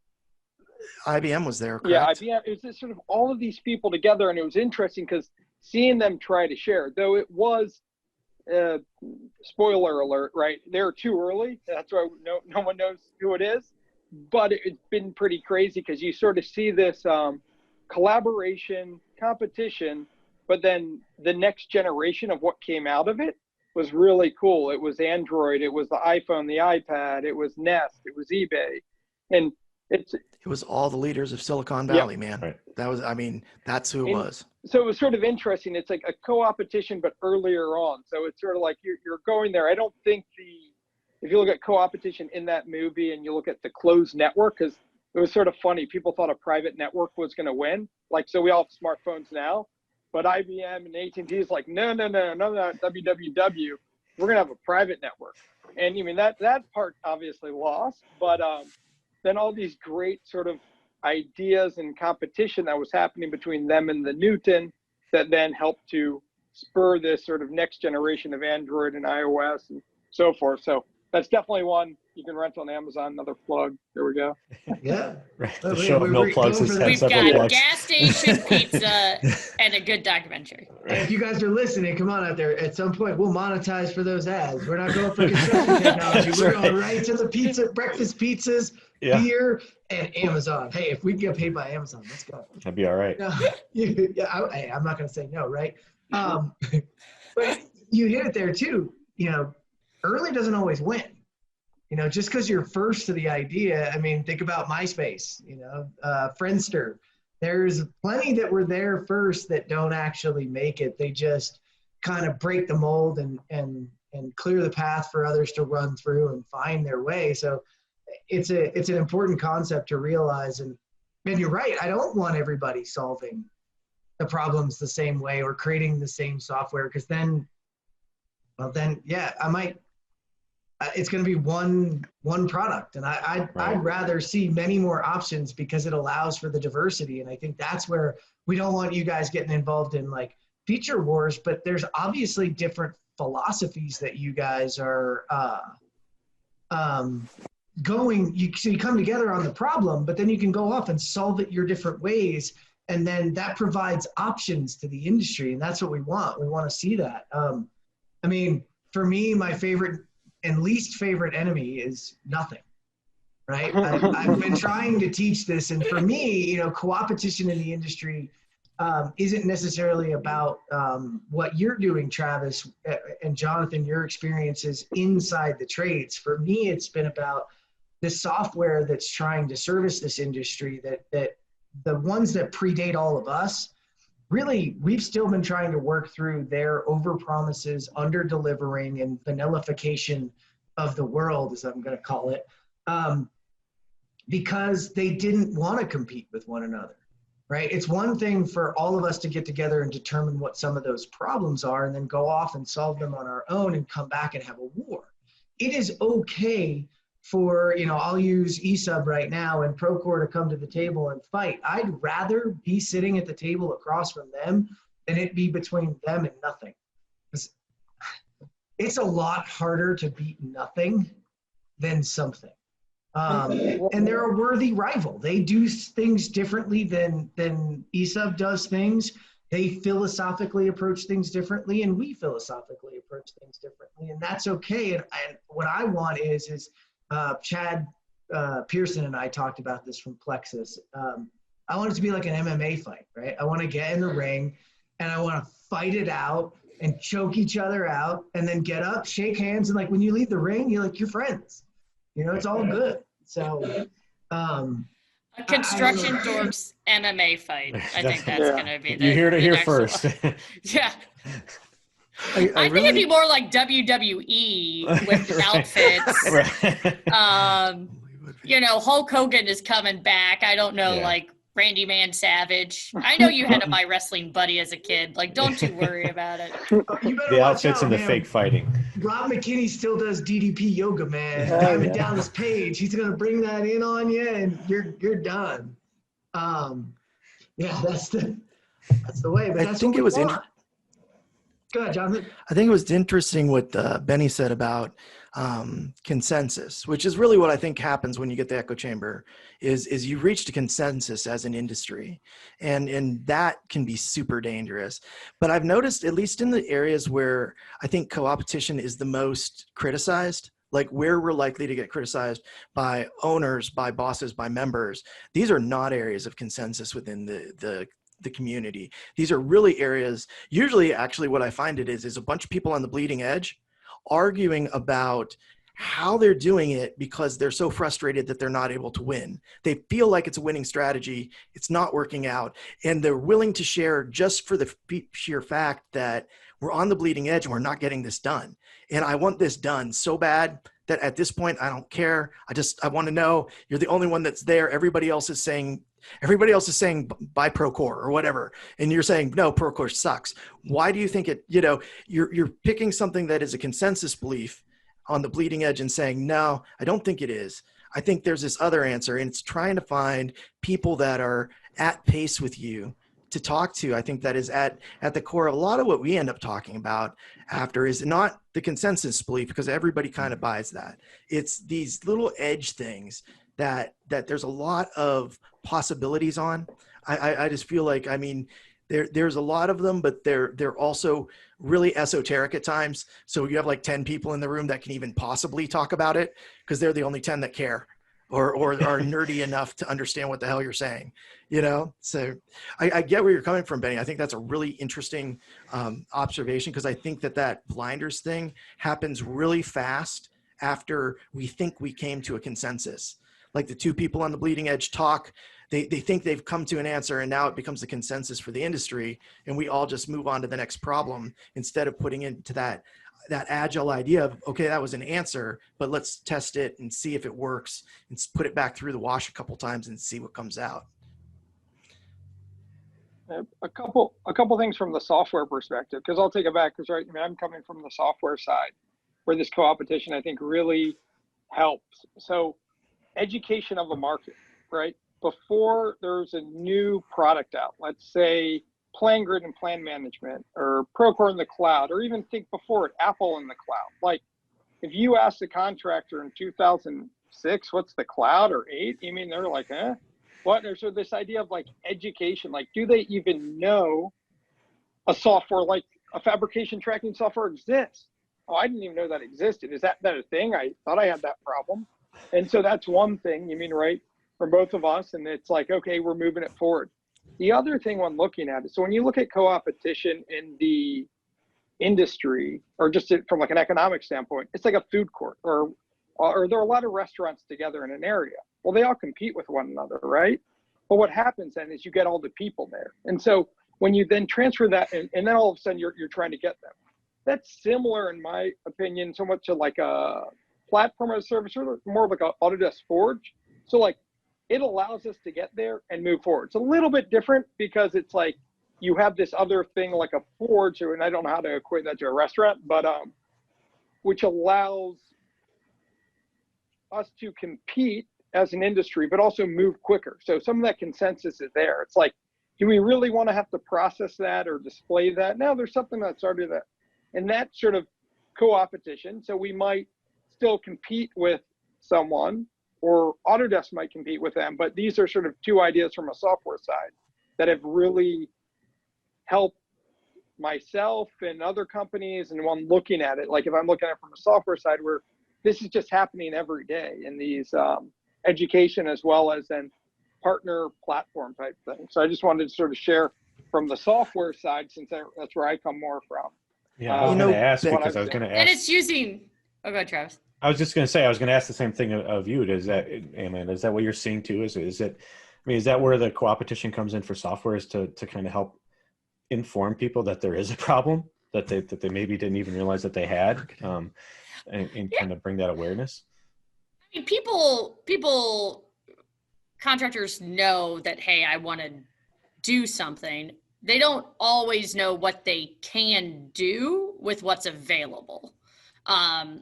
Speaker 1: IBM was there, correct?
Speaker 5: Yeah, IBM. It was just sort of all of these people together, and it was interesting because seeing them try to share, though it was, spoiler alert, right? They're too early. That's why no one knows who it is. But it's been pretty crazy because you sort of see this collaboration, competition, but then the next generation of what came out of it was really cool. It was Android, it was the iPhone, the iPad, it was Nest, it was eBay. And it
Speaker 1: was all the leaders of Silicon Valley, man.
Speaker 2: Right.
Speaker 1: That's who it was.
Speaker 5: So it was sort of interesting. It's like a co-opetition, but earlier on. So it's sort of like you're going there. I don't think if you look at co-opetition in that movie and you look at the closed network, because it was sort of funny. People thought a private network was going to win. Like, so we all have smartphones now. But IBM and AT&T is like, no, www. We're going to have a private network. And I mean, that part obviously lost, but then all these great sort of ideas and competition that was happening between them and the Newton that then helped to spur this sort of next generation of Android and iOS and so forth. So that's definitely one you can rent on Amazon. Another plug. There we go.
Speaker 3: Yeah.
Speaker 2: Right. The show of no plugs has had
Speaker 4: We've
Speaker 2: several
Speaker 4: got
Speaker 2: plugs.
Speaker 4: gas station pizza and a good documentary.
Speaker 3: And if you guys are listening, come on out there. At some point, we'll monetize for those ads. We're not going for construction technology. We're going right to the pizza, breakfast pizzas, beer, and Amazon. Hey, if we can get paid by Amazon, let's go.
Speaker 2: That'd be all right.
Speaker 3: I'm not going to say no, right? But you hit it there too. Early doesn't always win. Just because you're first to the idea, I mean, think about MySpace, Friendster. There's plenty that were there first that don't actually make it. They just kind of break the mold and clear the path for others to run through and find their way. So it's an important concept to realize. And you're right. I don't want everybody solving the problems the same way or creating the same software, because then I might. It's going to be one product, and I'd rather see many more options because it allows for the diversity. And I think that's where we don't want you guys getting involved in like feature wars, but there's obviously different philosophies that you guys are going. So you come together on the problem, but then you can go off and solve it your different ways, and then that provides options to the industry, and that's what we want. We want to see that. I mean, for me, my favorite and least favorite enemy is nothing, right? I've been trying to teach this, and for me, coopetition in the industry isn't necessarily about what you're doing, Travis and Jonathan, your experiences inside the trades. For me, it's been about the software that's trying to service this industry, that the ones that predate all of us, really, we've still been trying to work through their over-promises, under-delivering, and vanillification of the world, as I'm going to call it, because they didn't want to compete with one another, right? It's one thing for all of us to get together and determine what some of those problems are and then go off and solve them on our own and come back and have a war. It is okay for, I'll use eSub right now and Procore to come to the table and fight. I'd rather be sitting at the table across from them than it be between them and nothing. It's a lot harder to beat nothing than something. And they're a worthy rival. They do things differently than eSub does things. They philosophically approach things differently, and we philosophically approach things differently, and that's okay. And what I want is Chad Pearson and I talked about this from Plexus. I want it to be like an MMA fight, right? I want to get in the ring and I want to fight it out and choke each other out and then get up, shake hands. And like when you leave the ring, you're friends. It's all good. So
Speaker 4: a Construction Dorks MMA fight. I think that's going to be
Speaker 2: you heard it here first.
Speaker 4: Yeah. I think it'd be more like WWE with outfits. Hulk Hogan is coming back. I don't know, like Randy Man Savage. I know you had a My Wrestling Buddy as a kid. Like, don't you worry about it.
Speaker 2: The outfits and the fake fighting.
Speaker 3: Rob McKinney still does DDP yoga, man. Diamond Dallas Page. He's gonna bring that in on you, and you're done. That's the way. But that's what we want. Go ahead, Jonathan.
Speaker 1: I think it was interesting what Benny said about consensus, which is really what I think happens when you get the echo chamber, is you reach a consensus as an industry, and that can be super dangerous. But I've noticed, at least in the areas where I think coopetition is the most criticized, like where we're likely to get criticized by owners, by bosses, by members, these are not areas of consensus within the community. These are really areas, usually actually what I find it is a bunch of people on the bleeding edge arguing about how they're doing it because they're so frustrated that they're not able to win. They feel like it's a winning strategy. It's not working out. And they're willing to share just for the sheer fact that we're on the bleeding edge and we're not getting this done. And I want this done so bad that at this point, I don't care. I want to know you're the only one that's there. Everybody else is saying Everybody else is saying buy Procore or whatever, and you're saying no, Procore sucks. Why do you think it? You're picking something that is a consensus belief on the bleeding edge and saying no, I don't think it is. I think there's this other answer, and it's trying to find people that are at pace with you to talk to. I think that is at the core of a lot of what we end up talking about after is not the consensus belief, because everybody kind of buys that. It's these little edge things that there's a lot of possibilities on. I just feel like, I mean, there's a lot of them, but they're also really esoteric at times. So you have like 10 people in the room that can even possibly talk about it because they're the only 10 that care or are nerdy enough to understand what the hell you're saying, So I get where you're coming from, Benny. I think that's a really interesting observation, because I think that blinders thing happens really fast after we think we came to a consensus. Like the two people on the bleeding edge talk, they think they've come to an answer, and now it becomes the consensus for the industry, and we all just move on to the next problem instead of putting into that agile idea of, okay, that was an answer, but let's test it and see if it works and put it back through the wash a couple times and see what comes out.
Speaker 5: A couple things from the software perspective, because I'll take it back, because I'm coming from the software side where this coopetition I think really helps. So education of the market, right? Before there's a new product out, let's say PlanGrid and plan management, or Procore in the cloud, or even think before it, Apple in the cloud. Like if you ask the contractor in 2006, what's the cloud, or 8, they're like, what? So this idea of like education, like do they even know a software like a fabrication tracking software exists? Oh, I didn't even know that existed. Is that a thing? I thought I had that problem. And so that's one thing, right, for both of us. And it's like, okay, we're moving it forward. The other thing when looking at it, so when you look at coopetition in the industry, or just from like an economic standpoint, it's like a food court, or there are a lot of restaurants together in an area. Well, they all compete with one another, right? But what happens then is you get all the people there. And so when you then transfer that, and then all of a sudden you're trying to get them. That's similar, in my opinion, somewhat to like a platform as a service, or more of like a Autodesk Forge. So like it allows us to get there and move forward. It's a little bit different because it's like you have this other thing like a Forge, and I don't know how to equate that to a restaurant, but which allows us to compete as an industry, but also move quicker. So some of that consensus is there. It's like, do we really want to have to process that or display that? No, there's something that's already there. And that sort of coopetition. So we might still compete with someone, or Autodesk might compete with them, but these are sort of two ideas from a software side that have really helped myself and other companies. And when looking at it, like if I'm looking at it from a software side, where this is just happening every day in these education as well as then partner platform type thing. So I just wanted to sort of share from the software side, since that's where I come more from.
Speaker 2: Yeah, I was going to ask, because I was going to ask.
Speaker 4: And it's using, go ahead, Travis.
Speaker 2: I was just going to say, I was going to ask the same thing of you. Is that what you're seeing too? Is that where the coopetition comes in for software, is to kind of help inform people that there is a problem that they maybe didn't even realize that they had, and kind of bring that awareness?
Speaker 4: I mean, people, contractors know that, hey, I want to do something. They don't always know what they can do with what's available.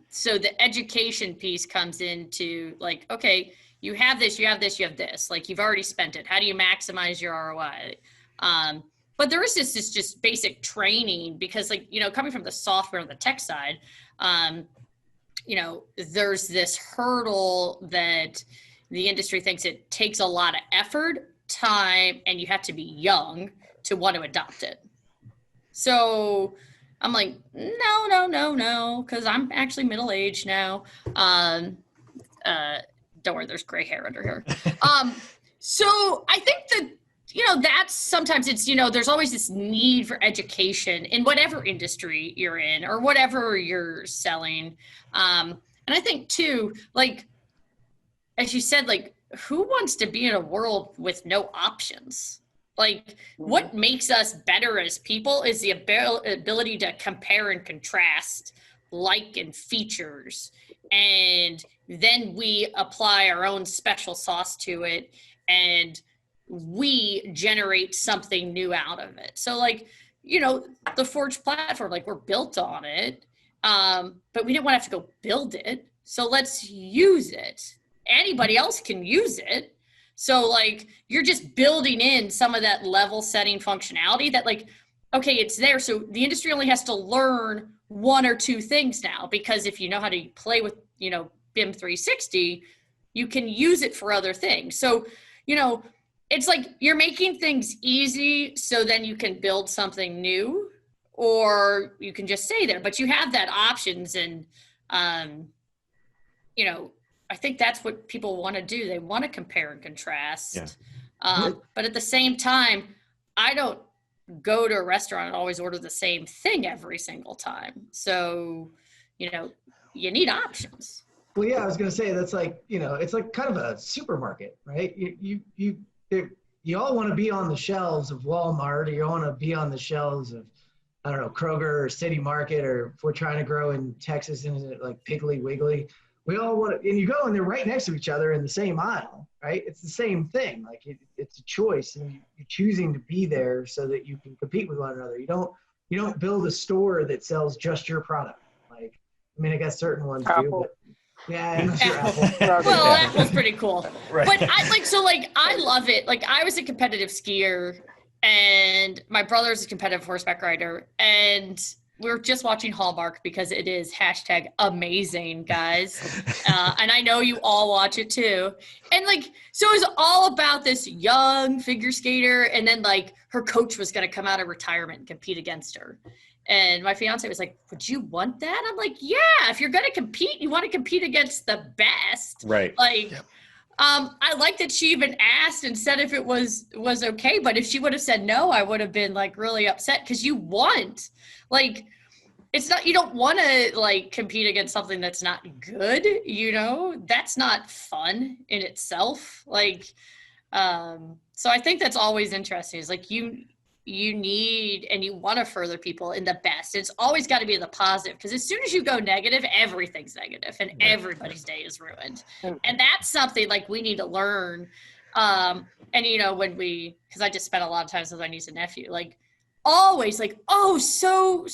Speaker 4: So the education piece comes into like, okay, you have this, like you've already spent it. How do you maximize your ROI? But there is this just basic training, because like, coming from the software and the tech side, there's this hurdle that the industry thinks it takes a lot of effort, time, and you have to be young to want to adopt it. So I'm like, no, because I'm actually middle-aged now. Don't worry, there's gray hair under here. So I think that, that's sometimes it's, there's always this need for education in whatever industry you're in or whatever you're selling. And I think too, like, as you said, like, who wants to be in a world with no options? Like, what makes us better as people is the ability to compare and contrast and features. And then we apply our own special sauce to it. And we generate something new out of it. So like, the Forge platform, like we're built on it, but we didn't want to have to go build it. So let's use it. Anybody else can use it. So like, you're just building in some of that level setting functionality that like, okay, it's there. So the industry only has to learn one or two things now, because if you know how to play with, BIM 360, you can use it for other things. So, it's like you're making things easy so then you can build something new, or you can just stay there, but you have that options. And, I think that's what people want to do. They want to compare and contrast.
Speaker 2: Yeah.
Speaker 4: But at the same time, I don't go to a restaurant and always order the same thing every single time. So, you need options.
Speaker 3: Well, yeah, I was going to say that's like, it's like kind of a supermarket, right? You all want to be on the shelves of Walmart, or you want to be on the shelves of, I don't know, Kroger or City Market, or if we're trying to grow in Texas, into like Piggly Wiggly. We all want to, and you go and they're right next to each other in the same aisle, right? It's the same thing. Like it's a choice, and you're choosing to be there so that you can compete with one another. You don't build a store that sells just your product. Like, I mean, I guess certain ones
Speaker 5: Apple.
Speaker 3: do, but yeah, I'm sure Apple.
Speaker 4: Well, Apple's pretty cool.
Speaker 2: Right.
Speaker 4: But I love it. Like, I was a competitive skier, and my brother's a competitive horseback rider, and we're just watching Hallmark because it is #amazing, guys. And I know you all watch it too. And so it was all about this young figure skater. And then her coach was going to come out of retirement and compete against her. And my fiance was like, would you want that? I'm like, yeah, if you're going to compete, you want to compete against the best.
Speaker 2: Right.
Speaker 4: I like that she even asked and said if it was okay. But if she would have said no, I would have been really upset, because you want, it's not, you don't want to compete against something that's not good, that's not fun in itself. So I think that's always interesting, is you need and you want to further people in the best. It's always got to be the positive, because as soon as you go negative, everything's negative and everybody's day is ruined. And that's something we need to learn. And because I just spent a lot of time with my niece and nephew, always oh, so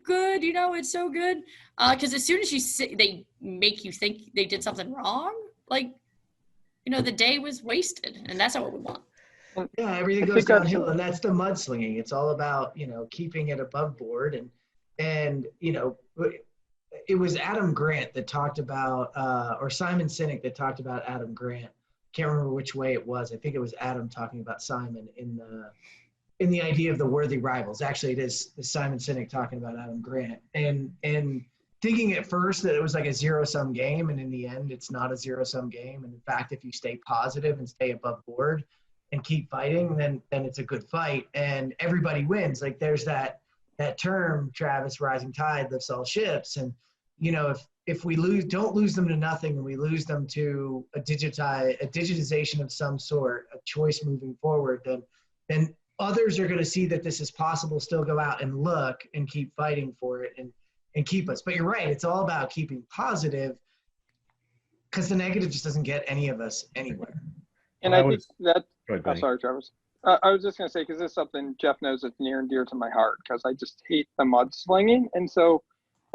Speaker 4: good, it's so good. Because as soon as they make you think they did something wrong, the day was wasted, and that's not what we want.
Speaker 3: Yeah, everything goes downhill, and that's the mudslinging. It's all about, keeping it above board. And it was Adam Grant that talked about, or Simon Sinek that talked about Adam Grant. Can't remember which way it was. I think it was Adam talking about Simon in the idea of the worthy rivals. Actually, it is Simon Sinek talking about Adam Grant. And thinking at first that it was a zero-sum game, and in the end, it's not a zero-sum game. And in fact, if you stay positive and stay above board and keep fighting, then it's a good fight, and everybody wins. There's that term, Travis, rising tide lifts all ships. And if we don't lose them to nothing, and we lose them to a digitization of some sort, a choice moving forward, then others are going to see that this is possible, still go out and look and keep fighting for it and keep us. But you're right, it's all about keeping positive, because the negative just doesn't get any of us anywhere.
Speaker 5: And I think that, I'm sorry, Travis. I was just going to say, because this is something Jeff knows that's near and dear to my heart, because I just hate the mudslinging. And so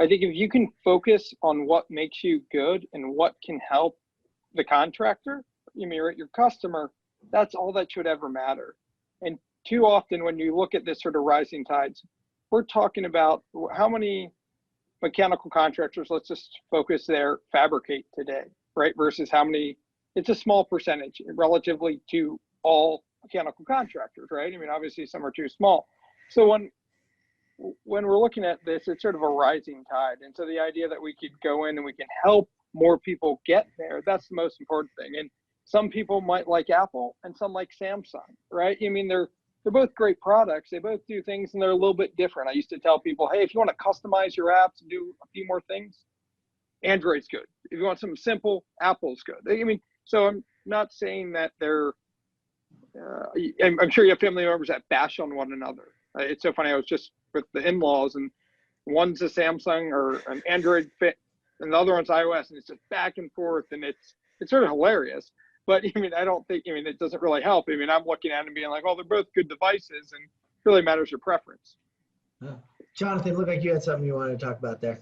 Speaker 5: I think if you can focus on what makes you good and what can help the contractor, your customer, that's all that should ever matter. And too often when you look at this sort of rising tides, we're talking about how many mechanical contractors, let's just focus there, fabricate today, right? Versus how many. It's a small percentage relatively to all mechanical contractors, right? Obviously some are too small. So when we're looking at this, it's sort of a rising tide. And so the idea that we could go in and we can help more people get there, that's the most important thing. And some people might like Apple and some like Samsung, right? They're both great products. They both do things and they're a little bit different. I used to tell people, hey, if you want to customize your apps and do a few more things, Android's good. If you want something simple, Apple's good. So I'm not saying that they're, I'm sure you have family members that bash on one another. It's so funny. I was just with the in-laws, and one's a Samsung or an Android fit, and the other one's iOS, and it's just back and forth, and it's sort of hilarious. But I mean, I don't think, I mean, it doesn't really help. I mean, I'm looking at them and being like, oh, they're both good devices, and it really matters your preference.
Speaker 3: Jonathan, looked like you had something you wanted to talk about there.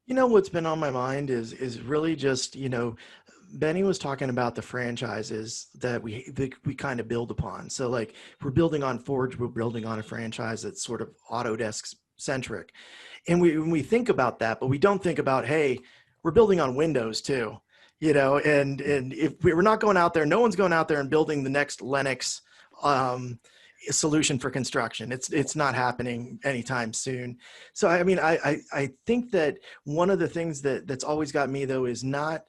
Speaker 1: You know, what's been on my mind is really just, you know, Benny was talking about the franchises that we kind of build upon. So like we're building on Forge, we're building on a franchise that's sort of Autodesk centric. And we think about that, but we don't think about, hey, we're building on Windows too, you know, and if we're not going out there, no one's going out there and building the next Linux solution for construction. It's not happening anytime soon. So, I mean, I think that one of the things that's always got me though is not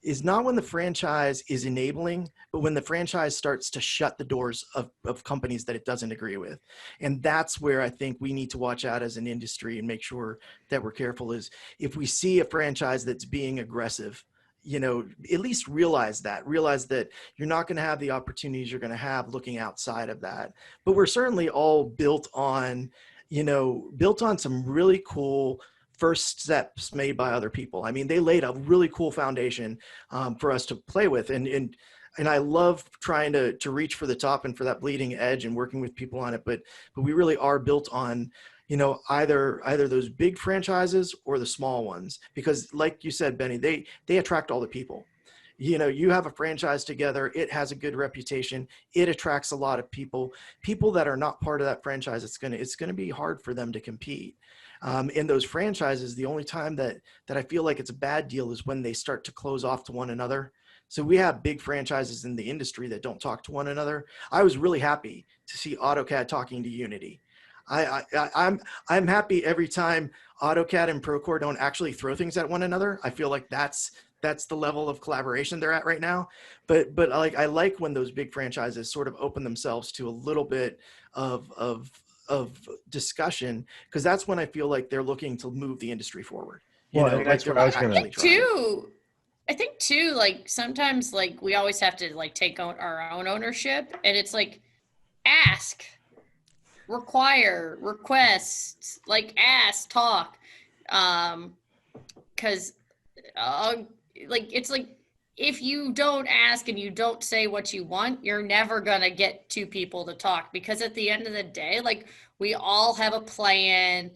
Speaker 1: when the franchise is enabling, but when the franchise starts to shut the doors of companies that it doesn't agree with. And that's where I think we need to watch out as an industry and make sure that we're careful is if we see a franchise that's being aggressive, you know, at least realize that you're not going to have the opportunities you're going to have looking outside of that. But we're certainly all built on some really cool first steps made by other people. I mean, they laid a really cool foundation for us to play with. And I love trying to reach for the top and for that bleeding edge and working with people on it. But we really are built on, you know, either those big franchises or the small ones, because like you said, Benny, they attract all the people. You know, you have a franchise together, it has a good reputation, it attracts a lot of people that are not part of that franchise. It's going to be hard for them to compete. In those franchises, the only time that I feel like it's a bad deal is when they start to close off to one another. So we have big franchises in the industry that don't talk to one another. I was really happy to see AutoCAD talking to Unity. I'm happy every time AutoCAD and Procore don't actually throw things at one another. I feel like that's the level of collaboration they're at right now. But like I like when those big franchises sort of open themselves to a little bit of discussion, because that's when I feel like they're looking to move the industry forward. You know,
Speaker 2: that's
Speaker 1: like
Speaker 2: what I was going
Speaker 1: to.
Speaker 4: I think too, like sometimes like we always have to like take our own ownership, and it's like ask, require, request, like ask, talk, because like it's like if you don't ask and you don't say what you want, you're never gonna get two people to talk, because at the end of the day, like we all have a plan.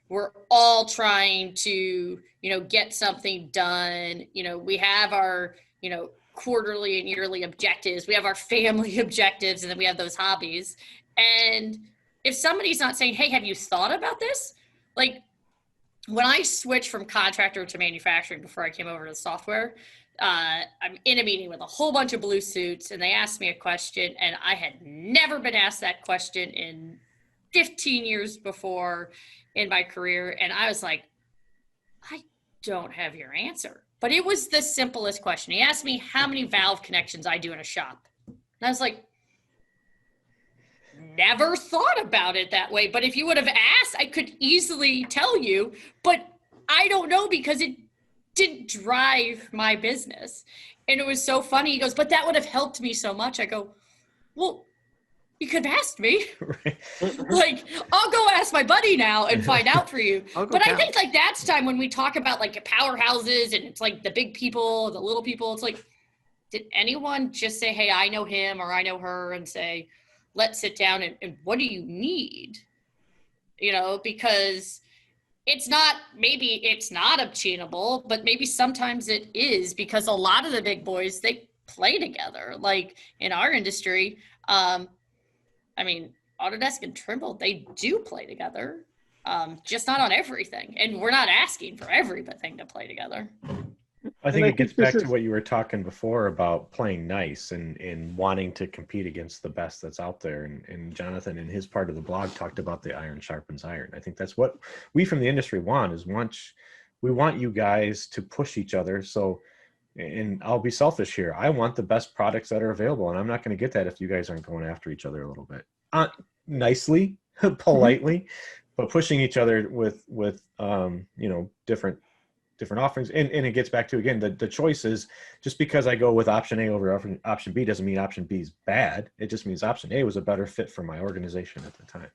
Speaker 4: We're all trying to, you know, get something done. You know, we have our, you know, quarterly and yearly objectives. We have our family objectives, and then we have those hobbies. And if somebody's not saying, hey, have you thought about this? Like when I switched from contractor to manufacturing before I came over to the software, I'm in a meeting with a whole bunch of blue suits, and they asked me a question, and I had never been asked that question in 15 years before in my career. And I was like, I don't have your answer. But it was the simplest question. He asked me how many valve connections I do in a shop. And I was like, never thought about it that way. But if you would have asked, I could easily tell you, but I don't know because it didn't drive my business. And it was so funny. He goes, but that would have helped me so much. I go, well, you could have asked me. Right. Like, I'll go ask my buddy now and find out for you. But I think like that's time when we talk about like powerhouses and it's like the big people, the little people. It's like, did anyone just say, hey, I know him or I know her, and say, let's sit down and what do you need? You know, because maybe it's not obtainable, but maybe sometimes it is, because a lot of the big boys, they play together. Like in our industry, I mean, Autodesk and Trimble, they do play together, just not on everything. And we're not asking for everything to play together.
Speaker 2: I think it gets back to what you were talking before about playing nice and wanting to compete against the best that's out there. And Jonathan, in his part of the blog, talked about the iron sharpens iron. I think that's what we from the industry want, is we want you guys to push each other. So, and I'll be selfish here, I want the best products that are available, and I'm not going to get that if you guys aren't going after each other a little bit, nicely, politely, but pushing each other with you know, different offerings. And it gets back to, again, the choices. Just because I go with option A over option B doesn't mean option B is bad. It just means option A was a better fit for my organization at the time.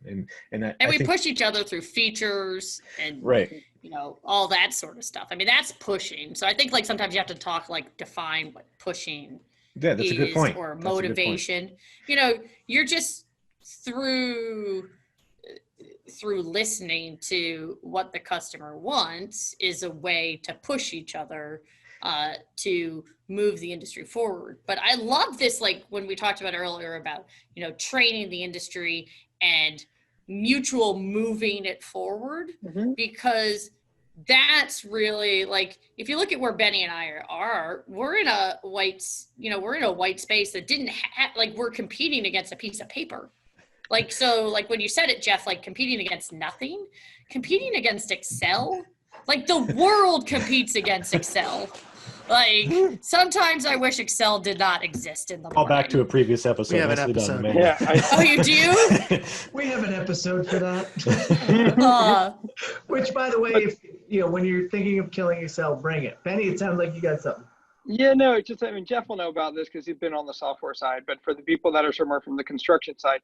Speaker 2: And
Speaker 4: we push each other through features and
Speaker 2: right,
Speaker 4: you know, all that sort of stuff. I mean, that's pushing. So I think like sometimes you have to define what pushing
Speaker 2: Yeah, that's a good point.
Speaker 4: or
Speaker 2: That's a good point.
Speaker 4: motivation. You're just through listening to what the customer wants is a way to push each other to move the industry forward. But I love this, like when we talked about earlier about, training the industry and mutual moving it forward, because that's really, like, if you look at where Benny and I are, we're in a white space that didn't have, like, we're competing against a piece of paper. Like, so, like, when you said it, Jeff, like, competing against nothing, competing against Excel, like, the world competes against Excel. Like, sometimes I wish Excel did not exist in the
Speaker 2: Call
Speaker 4: morning.
Speaker 2: back to a previous episode.
Speaker 1: We have an
Speaker 2: Nicely done,
Speaker 1: episode.
Speaker 2: Amanda.
Speaker 5: Yeah.
Speaker 4: Oh, you do?
Speaker 3: We have an episode for that. Which, by the way, if, when you're thinking of killing Excel, bring it. Benny, it sounds like you got something.
Speaker 5: Yeah, no, it's just, I mean, Jeff will know about this because he's been on the software side, but for the people that are somewhere from the construction side,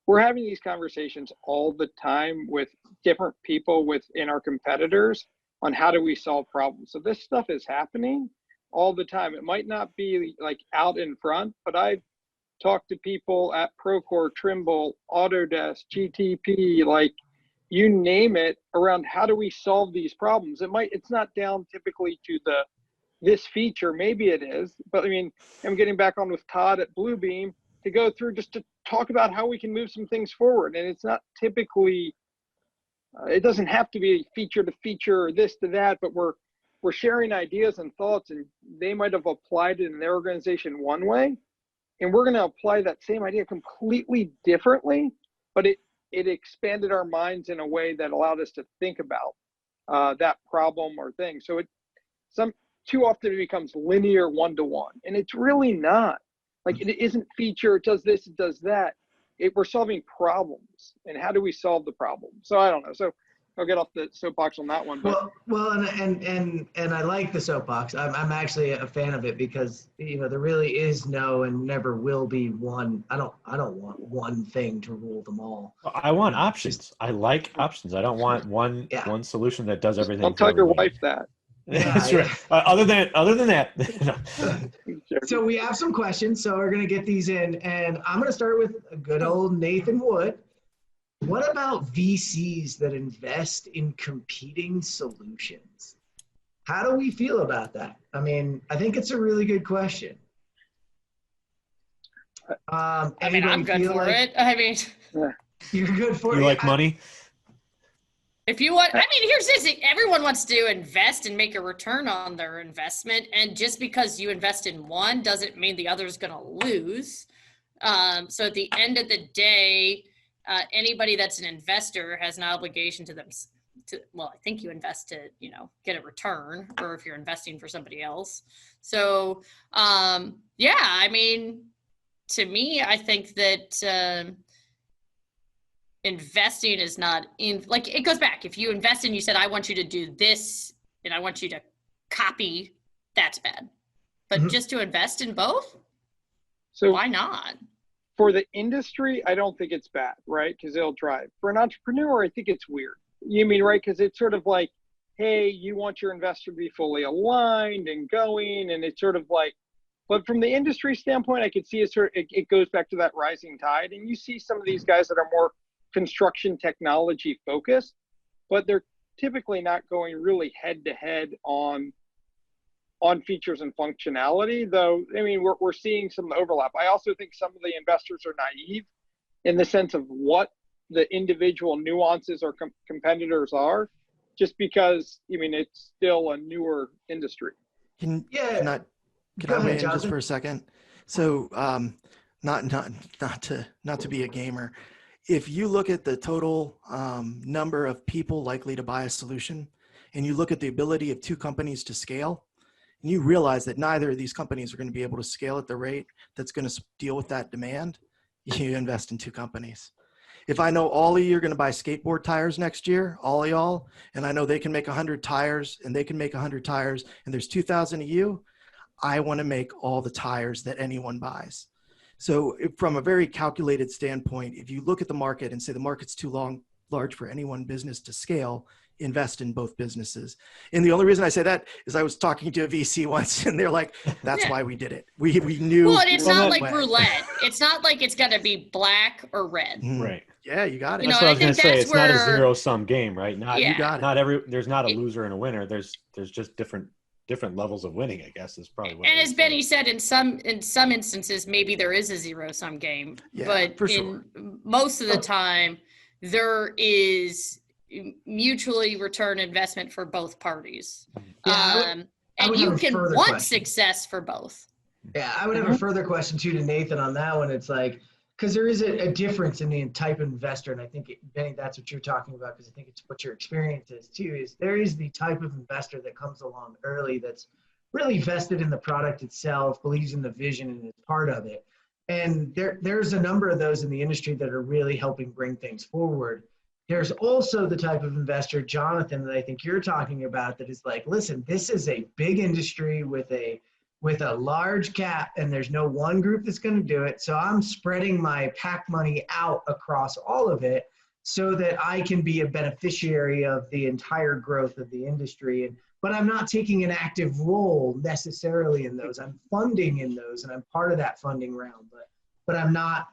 Speaker 5: we're having these conversations all the time with different people within our competitors on how do we solve problems. So this stuff is happening all the time. It might not be like out in front, but I've talked to people at Procore, Trimble, Autodesk, GTP, like you name it, around how do we solve these problems. It's not down typically to this feature, maybe it is, but I mean, I'm getting back on with Todd at Bluebeam to go through just to talk about how we can move some things forward. And it's not typically, it doesn't have to be feature to feature or this to that, but we're sharing ideas and thoughts, and they might have applied it in their organization one way, and we're going to apply that same idea completely differently, but it expanded our minds in a way that allowed us to think about that problem or thing. So too often it becomes linear one-to-one, and it's really not. Like, it isn't feature, it does this, it does that. We're solving problems, and how do we solve the problem? So I don't know. So I'll get off the soapbox on that one. But
Speaker 3: and I like the soapbox. I'm actually a fan of it because there really is no and never will be one. I don't want one thing to rule them all.
Speaker 2: I want options. I like options. I don't want one solution that does everything.
Speaker 5: Don't tell your wife that.
Speaker 2: That's right. Other than that.
Speaker 3: So we have some questions, so we're going to get these in, and I'm going to start with good old Nathan Wood. What about VCs that invest in competing solutions? How do we feel about that? I mean, I think it's a really good question.
Speaker 4: I mean, I'm good for it. I mean,
Speaker 3: you're good for it.
Speaker 2: You like money?
Speaker 4: If you want, I mean, here's this: everyone wants to invest and make a return on their investment, and just because you invest in one doesn't mean the other's going to lose. So at the end of the day, anybody that's an investor has an obligation to them. Well, I think you invest to, get a return, or if you're investing for somebody else. So, yeah, I mean, to me, I think that investing is not in, like, it goes back. If you invest and you said, I want you to do this and I want you to copy, that's bad. But just to invest in both, so why not?
Speaker 5: For the industry, I don't think it's bad, right? Because it'll drive. For an entrepreneur, I think it's weird. You mean, right? Because it's sort of like, hey, you want your investor to be fully aligned and going, and it's sort of like, but from the industry standpoint, I could see it goes back to that rising tide. And you see some of these guys that are more construction technology focused, but they're typically not going really head to head on features and functionality, though. I mean, we're seeing some overlap. I also think some of the investors are naive in the sense of what the individual nuances or competitors are, just because, I mean, it's still a newer industry.
Speaker 1: Can I weigh in just for a second? So, not to be a gamer, if you look at the total number of people likely to buy a solution, and you look at the ability of two companies to scale, and you realize that neither of these companies are going to be able to scale at the rate that's going to deal with that demand, you invest in two companies. If I know all of you are going to buy skateboard tires next year, all of y'all, and I know they can make 100 tires and they can make 100 tires, and there's 2,000 of you, I want to make all the tires that anyone buys. So from a very calculated standpoint, if you look at the market and say the market's too large for any one business to scale, invest in both businesses. And the only reason I say that is I was talking to a VC once, and they're like, "That's
Speaker 4: Yeah.
Speaker 1: why we did it. We knew."
Speaker 4: Well, and it's not like
Speaker 1: way.
Speaker 4: roulette. It's not like it's got to be black or red.
Speaker 2: Right.
Speaker 1: Yeah, you got it.
Speaker 4: You know,
Speaker 2: That's what I was going
Speaker 4: think
Speaker 2: to say.
Speaker 4: that's
Speaker 2: It's not a
Speaker 4: where-
Speaker 2: zero-sum game, right? Not
Speaker 4: Yeah.
Speaker 1: You got it.
Speaker 2: there's not a loser and a winner. There's just different levels of winning, I guess, is probably what.
Speaker 4: And
Speaker 2: I
Speaker 4: as
Speaker 2: would
Speaker 4: Benny
Speaker 2: say.
Speaker 4: said, in some instances, maybe there is a zero-sum game,
Speaker 1: Yeah,
Speaker 4: but
Speaker 1: for
Speaker 4: in most of the time, there is mutually return investment for both parties.
Speaker 3: Yeah, I
Speaker 4: and
Speaker 3: would
Speaker 4: you
Speaker 3: have a
Speaker 4: can
Speaker 3: further
Speaker 4: want
Speaker 3: question.
Speaker 4: success for both.
Speaker 3: Yeah, I would have a further question too to Nathan on that one. It's like, because there is a difference in the type of investor, and I think, Benny, that's what you're talking about, because I think it's what your experience is too, is there is the type of investor that comes along early that's really vested in the product itself, believes in the vision, and is part of it. And there's a number of those in the industry that are really helping bring things forward. There's also the type of investor, Jonathan, that I think you're talking about, that is like, listen, this is a big industry with a large cap, and there's no one group that's going to do it. So I'm spreading my pack money out across all of it so that I can be a beneficiary of the entire growth of the industry. But I'm not taking an active role necessarily in those. I'm funding in those, and I'm part of that funding round. But I'm not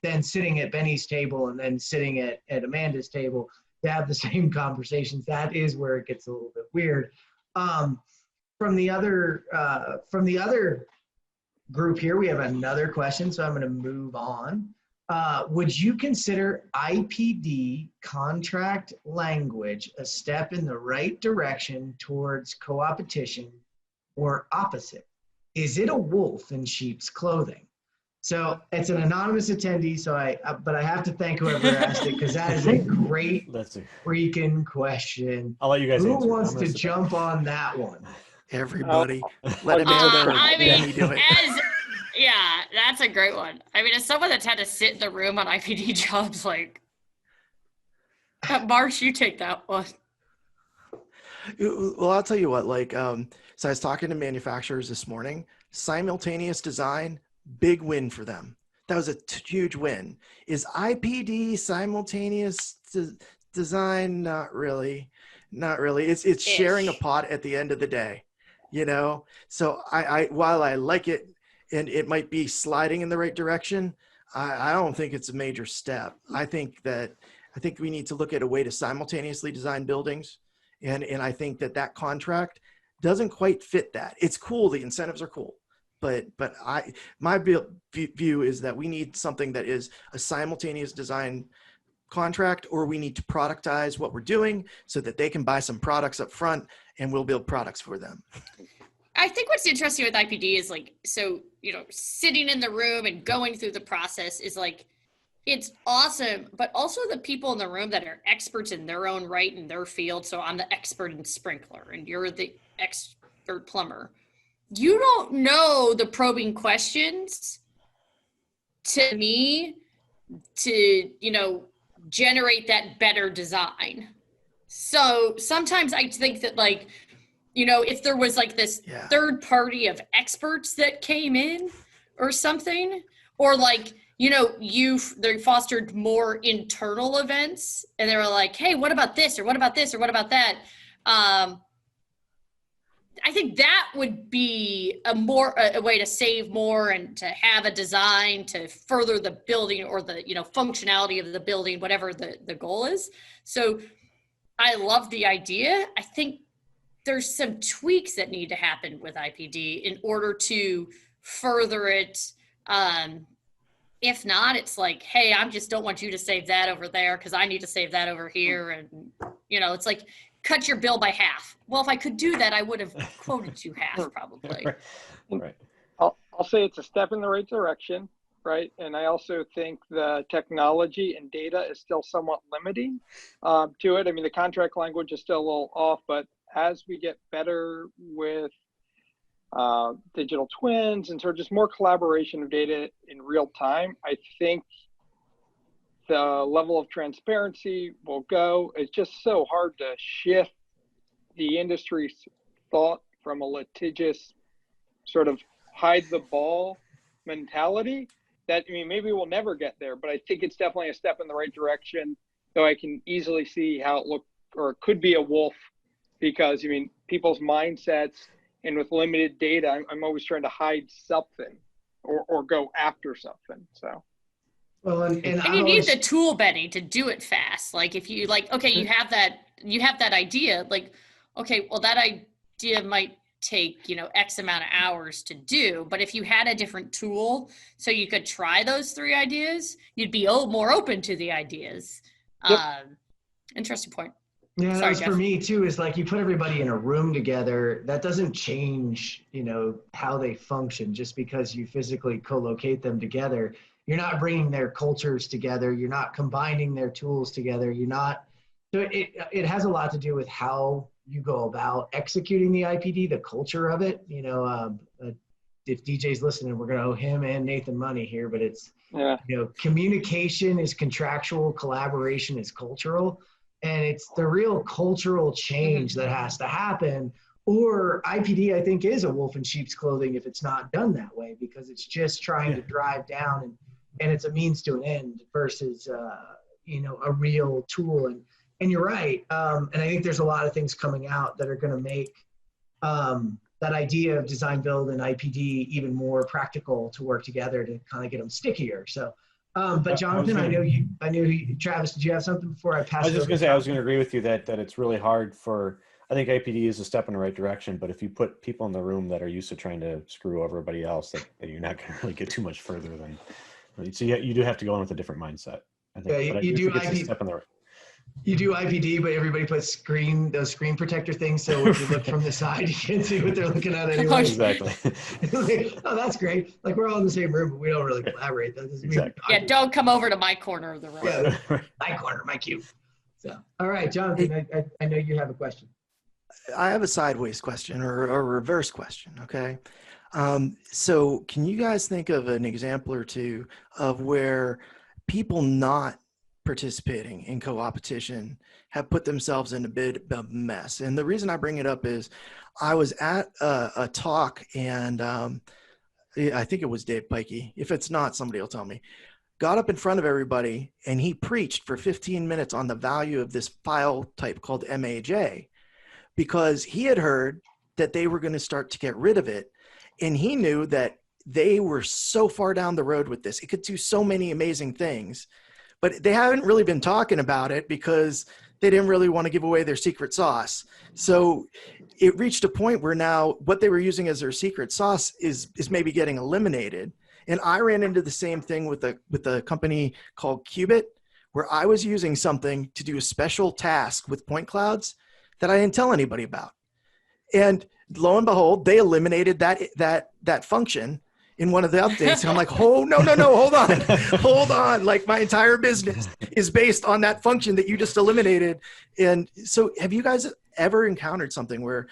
Speaker 3: then sitting at Benny's table and then sitting at Amanda's table to have the same conversations. That is where it gets a little bit weird. From the other group here, we have another question, so I'm going to move on. Would you consider IPD contract language a step in the right direction towards coopetition, or opposite? Is it a wolf in sheep's clothing? So it's an anonymous attendee, but I have to thank whoever asked it, because that is a great freaking question.
Speaker 2: I'll let you guys
Speaker 3: Who
Speaker 2: answer.
Speaker 3: wants to jump on that one?
Speaker 1: Everybody, let him answer.
Speaker 4: I mean,
Speaker 1: Benny do it.
Speaker 4: Yeah, that's a great one. I mean, as someone that's had to sit in the room on IPD jobs, like, Marsh, you take that one.
Speaker 1: Well, I'll tell you what, so I was talking to manufacturers this morning. Simultaneous design, big win for them. That was a huge win. Is IPD simultaneous design? Not really. It's sharing a pot at the end of the day, So I while I like it, and it might be sliding in the right direction, I don't think it's a major step. I think we need to look at a way to simultaneously design buildings. And I think that contract doesn't quite fit that. It's cool. The incentives are cool. But my view is that we need something that is a simultaneous design contract, or we need to productize what we're doing so that they can buy some products up front and we'll build products for them.
Speaker 4: I think what's interesting with IPD is sitting in the room and going through the process is it's awesome, but also the people in the room that are experts in their own right in their field. So I'm the expert in sprinkler and you're the expert plumber. You don't know the probing questions to me to, generate that better design. So sometimes I think that if there was this third party of experts that came in or something, or they fostered more internal events and they were like, hey, what about this? Or what about this? Or what about that? I think that would be a way to save more and to have a design to further the building or the, functionality of the building, whatever the goal is. So I love the idea. I think there's some tweaks that need to happen with IPD in order to further it. If not, it's hey, I just don't want you to save that over there because I need to save that over here. And, it's cut your bill by half. Well, if I could do that, I would have quoted you half probably.
Speaker 2: Right.
Speaker 5: I'll say it's a step in the right direction, right? And I also think the technology and data is still somewhat limiting to it. I mean, the contract language is still a little off, but as we get better with digital twins and sort of just more collaboration of data in real time, I think the level of transparency will go. It's just so hard to shift the industry's thought from a litigious sort of hide the ball mentality that, maybe we'll never get there, but I think it's definitely a step in the right direction, though I can easily see how it or could be a wolf, because I mean, people's mindsets, and with limited data, I'm always trying to hide something or go after something. So.
Speaker 3: Well, and
Speaker 4: And you need the tool, Benny, to do it fast. Like if you like, okay, you have that idea, like, okay, well, that idea might take, X amount of hours to do. But if you had a different tool so you could try those 3 ideas, you'd be more open to the ideas.
Speaker 5: Yep.
Speaker 3: Yeah,
Speaker 4: Interesting point.
Speaker 3: that
Speaker 4: Sorry,
Speaker 3: was
Speaker 4: Jeff.
Speaker 3: for me too, is like you put everybody in a room together, that doesn't change, how they function just because you physically co-locate them together. You're not bringing their cultures together. You're not combining their tools together. So it has a lot to do with how you go about executing the IPD, the culture of it. If DJ's listening, we're going to owe him and Nathan money here, but it's, communication is contractual, collaboration is cultural. And it's the real cultural change that has to happen. Or IPD, I think, is a wolf in sheep's clothing if it's not done that way, because it's just trying to drive down and it's a means to an end versus, a real tool. And you're right. And I think there's a lot of things coming out that are going to make that idea of design, build, and IPD even more practical to work together to kind of get them stickier. So, but Jonathan, I know you, Travis, did you have something before I pass?
Speaker 2: I was just going to say, I was going to agree with you that it's really hard I think IPD is a step in the right direction, but if you put people in the room that are used to trying to screw everybody else, that you're not going to really get too much further than. So you do have to go in with a different mindset. I think.
Speaker 3: Yeah,
Speaker 2: you do IPD.
Speaker 3: You do IPD, but everybody puts those screen protector things, so if you look from the side, you can't see what they're looking at anyway.
Speaker 2: Exactly.
Speaker 3: Oh, that's great. Like, we're all in the same room, but we don't really collaborate. That doesn't mean
Speaker 4: don't come over to my corner of the room.
Speaker 3: Yeah, my corner, my cube. So, all right, Jonathan, I know you have a question.
Speaker 1: I have a sideways question or a reverse question. Okay. So can you guys think of an example or two of where people not participating in Coopetition have put themselves in a bit of a mess? And the reason I bring it up is I was at a talk, and I think it was Dave Pikey. If it's not, somebody will tell me. Got up in front of everybody, and he preached for 15 minutes on the value of this file type called MAJ, because he had heard that they were going to start to get rid of it. And he knew that they were so far down the road with this. It could do so many amazing things, but they haven't really been talking about it because they didn't really want to give away their secret sauce. So it reached a point where now what they were using as their secret sauce is maybe getting eliminated. And I ran into the same thing with a company called Qubit, where I was using something to do a special task with point clouds that I didn't tell anybody about. And lo and behold, they eliminated that function in one of the updates. And I'm like, oh, no, hold on. Like, my entire business is based on that function that you just eliminated. And so have you guys ever encountered something where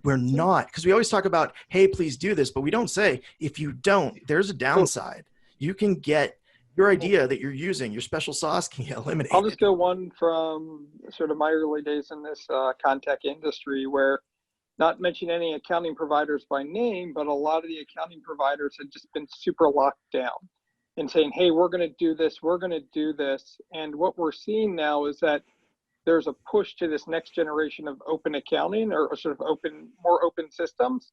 Speaker 1: we're not, because we always talk about, hey, please do this, but we don't say, if you don't, there's a downside. You can get your idea that you're using, your special sauce can get eliminated.
Speaker 5: I'll just go one from sort of my early days in this contact industry, where, not mention any accounting providers by name, but a lot of the accounting providers had just been super locked down and saying, hey, we're going to do this, we're going to do this. And what we're seeing now is that there's a push to this next generation of open accounting, or sort of more open systems.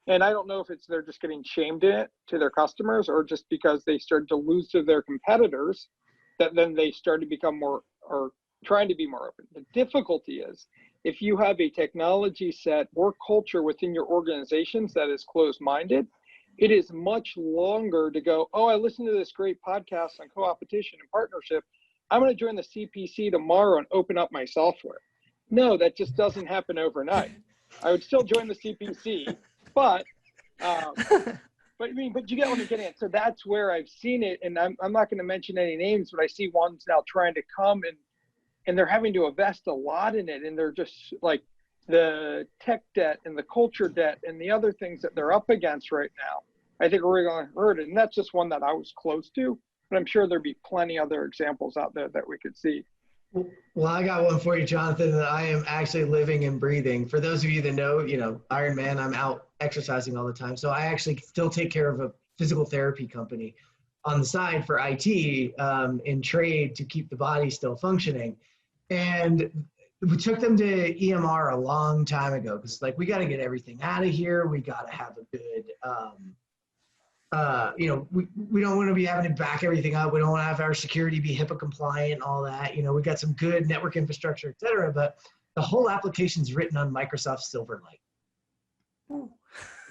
Speaker 5: And I don't know if they're just getting shamed in it to their customers, or just because they started to lose to their competitors, that then they started to become more, or trying to be more open. The difficulty is, if you have a technology set or culture within your organizations that is closed-minded, it is much longer to go, oh, I listened to this great podcast on Coopetition and partnership. I'm going to join the CPC tomorrow and open up my software. No, that just doesn't happen overnight. I would still join the CPC, but you get what I'm getting at. So that's where I've seen it, and I'm not going to mention any names, but I see ones now trying to come and they're having to invest a lot in it, and they're just like, the tech debt and the culture debt and the other things that they're up against right now, I think we're going to hurt it. And that's just one that I was close to, but I'm sure there'd be plenty other examples out there that we could see.
Speaker 3: Well, I got one for you, Jonathan, that I am actually living and breathing. For those of you that know, Iron Man, I'm out exercising all the time. So I actually still take care of a physical therapy company on the side for IT in trade to keep the body still functioning. And we took them to EMR a long time ago because like we got to get everything out of here. We got to have a good, we don't want to be having to back everything up. We don't want to have our security be HIPAA compliant and all that. We got some good network infrastructure, et cetera, but the whole application's written on Microsoft Silverlight.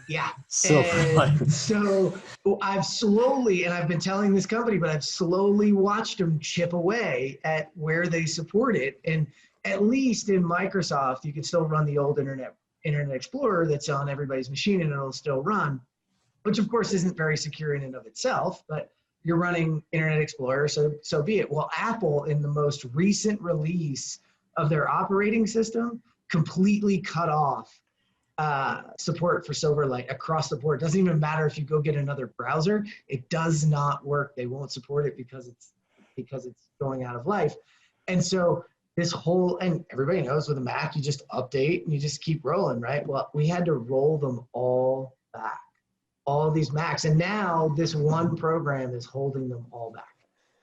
Speaker 3: Yeah.
Speaker 2: Silverlight.
Speaker 3: So I've slowly, and I've been telling this company, but I've slowly watched them chip away at where they support it. And at least in Microsoft, you can still run the old Internet Explorer that's on everybody's machine and it'll still run, which of course isn't very secure in and of itself, but you're running Internet Explorer, so be it. Well, Apple in the most recent release of their operating system completely cut off support for Silverlight across the board. It doesn't even matter if you go get another browser, it does not work. They won't support it because it's going out of life. And so this whole, and everybody knows with a Mac, you just update and you just keep rolling, right? Well, we had to roll them all back, all these Macs. And now this one program is holding them all back.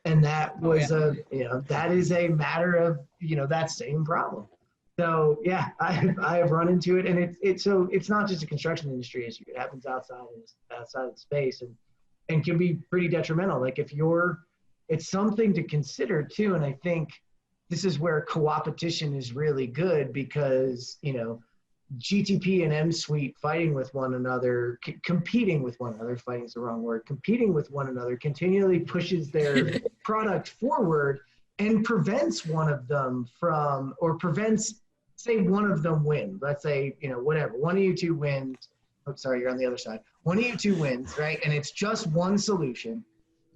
Speaker 3: And that was that is a matter of, that same problem. So yeah, I have run into it, and it's not just a construction industry issue. It happens outside of the space, and can be pretty detrimental. Like it's something to consider too. And I think this is where Coopetition is really good because GTP and MSuite fighting with one another, competing with one another. Fighting is the wrong word. Competing with one another continually pushes their product forward and prevents one of them from, or prevents. Say one of them win. Let's say, whatever. One of you two wins. Oh, sorry, you're on the other side. One of you two wins, right? And it's just one solution,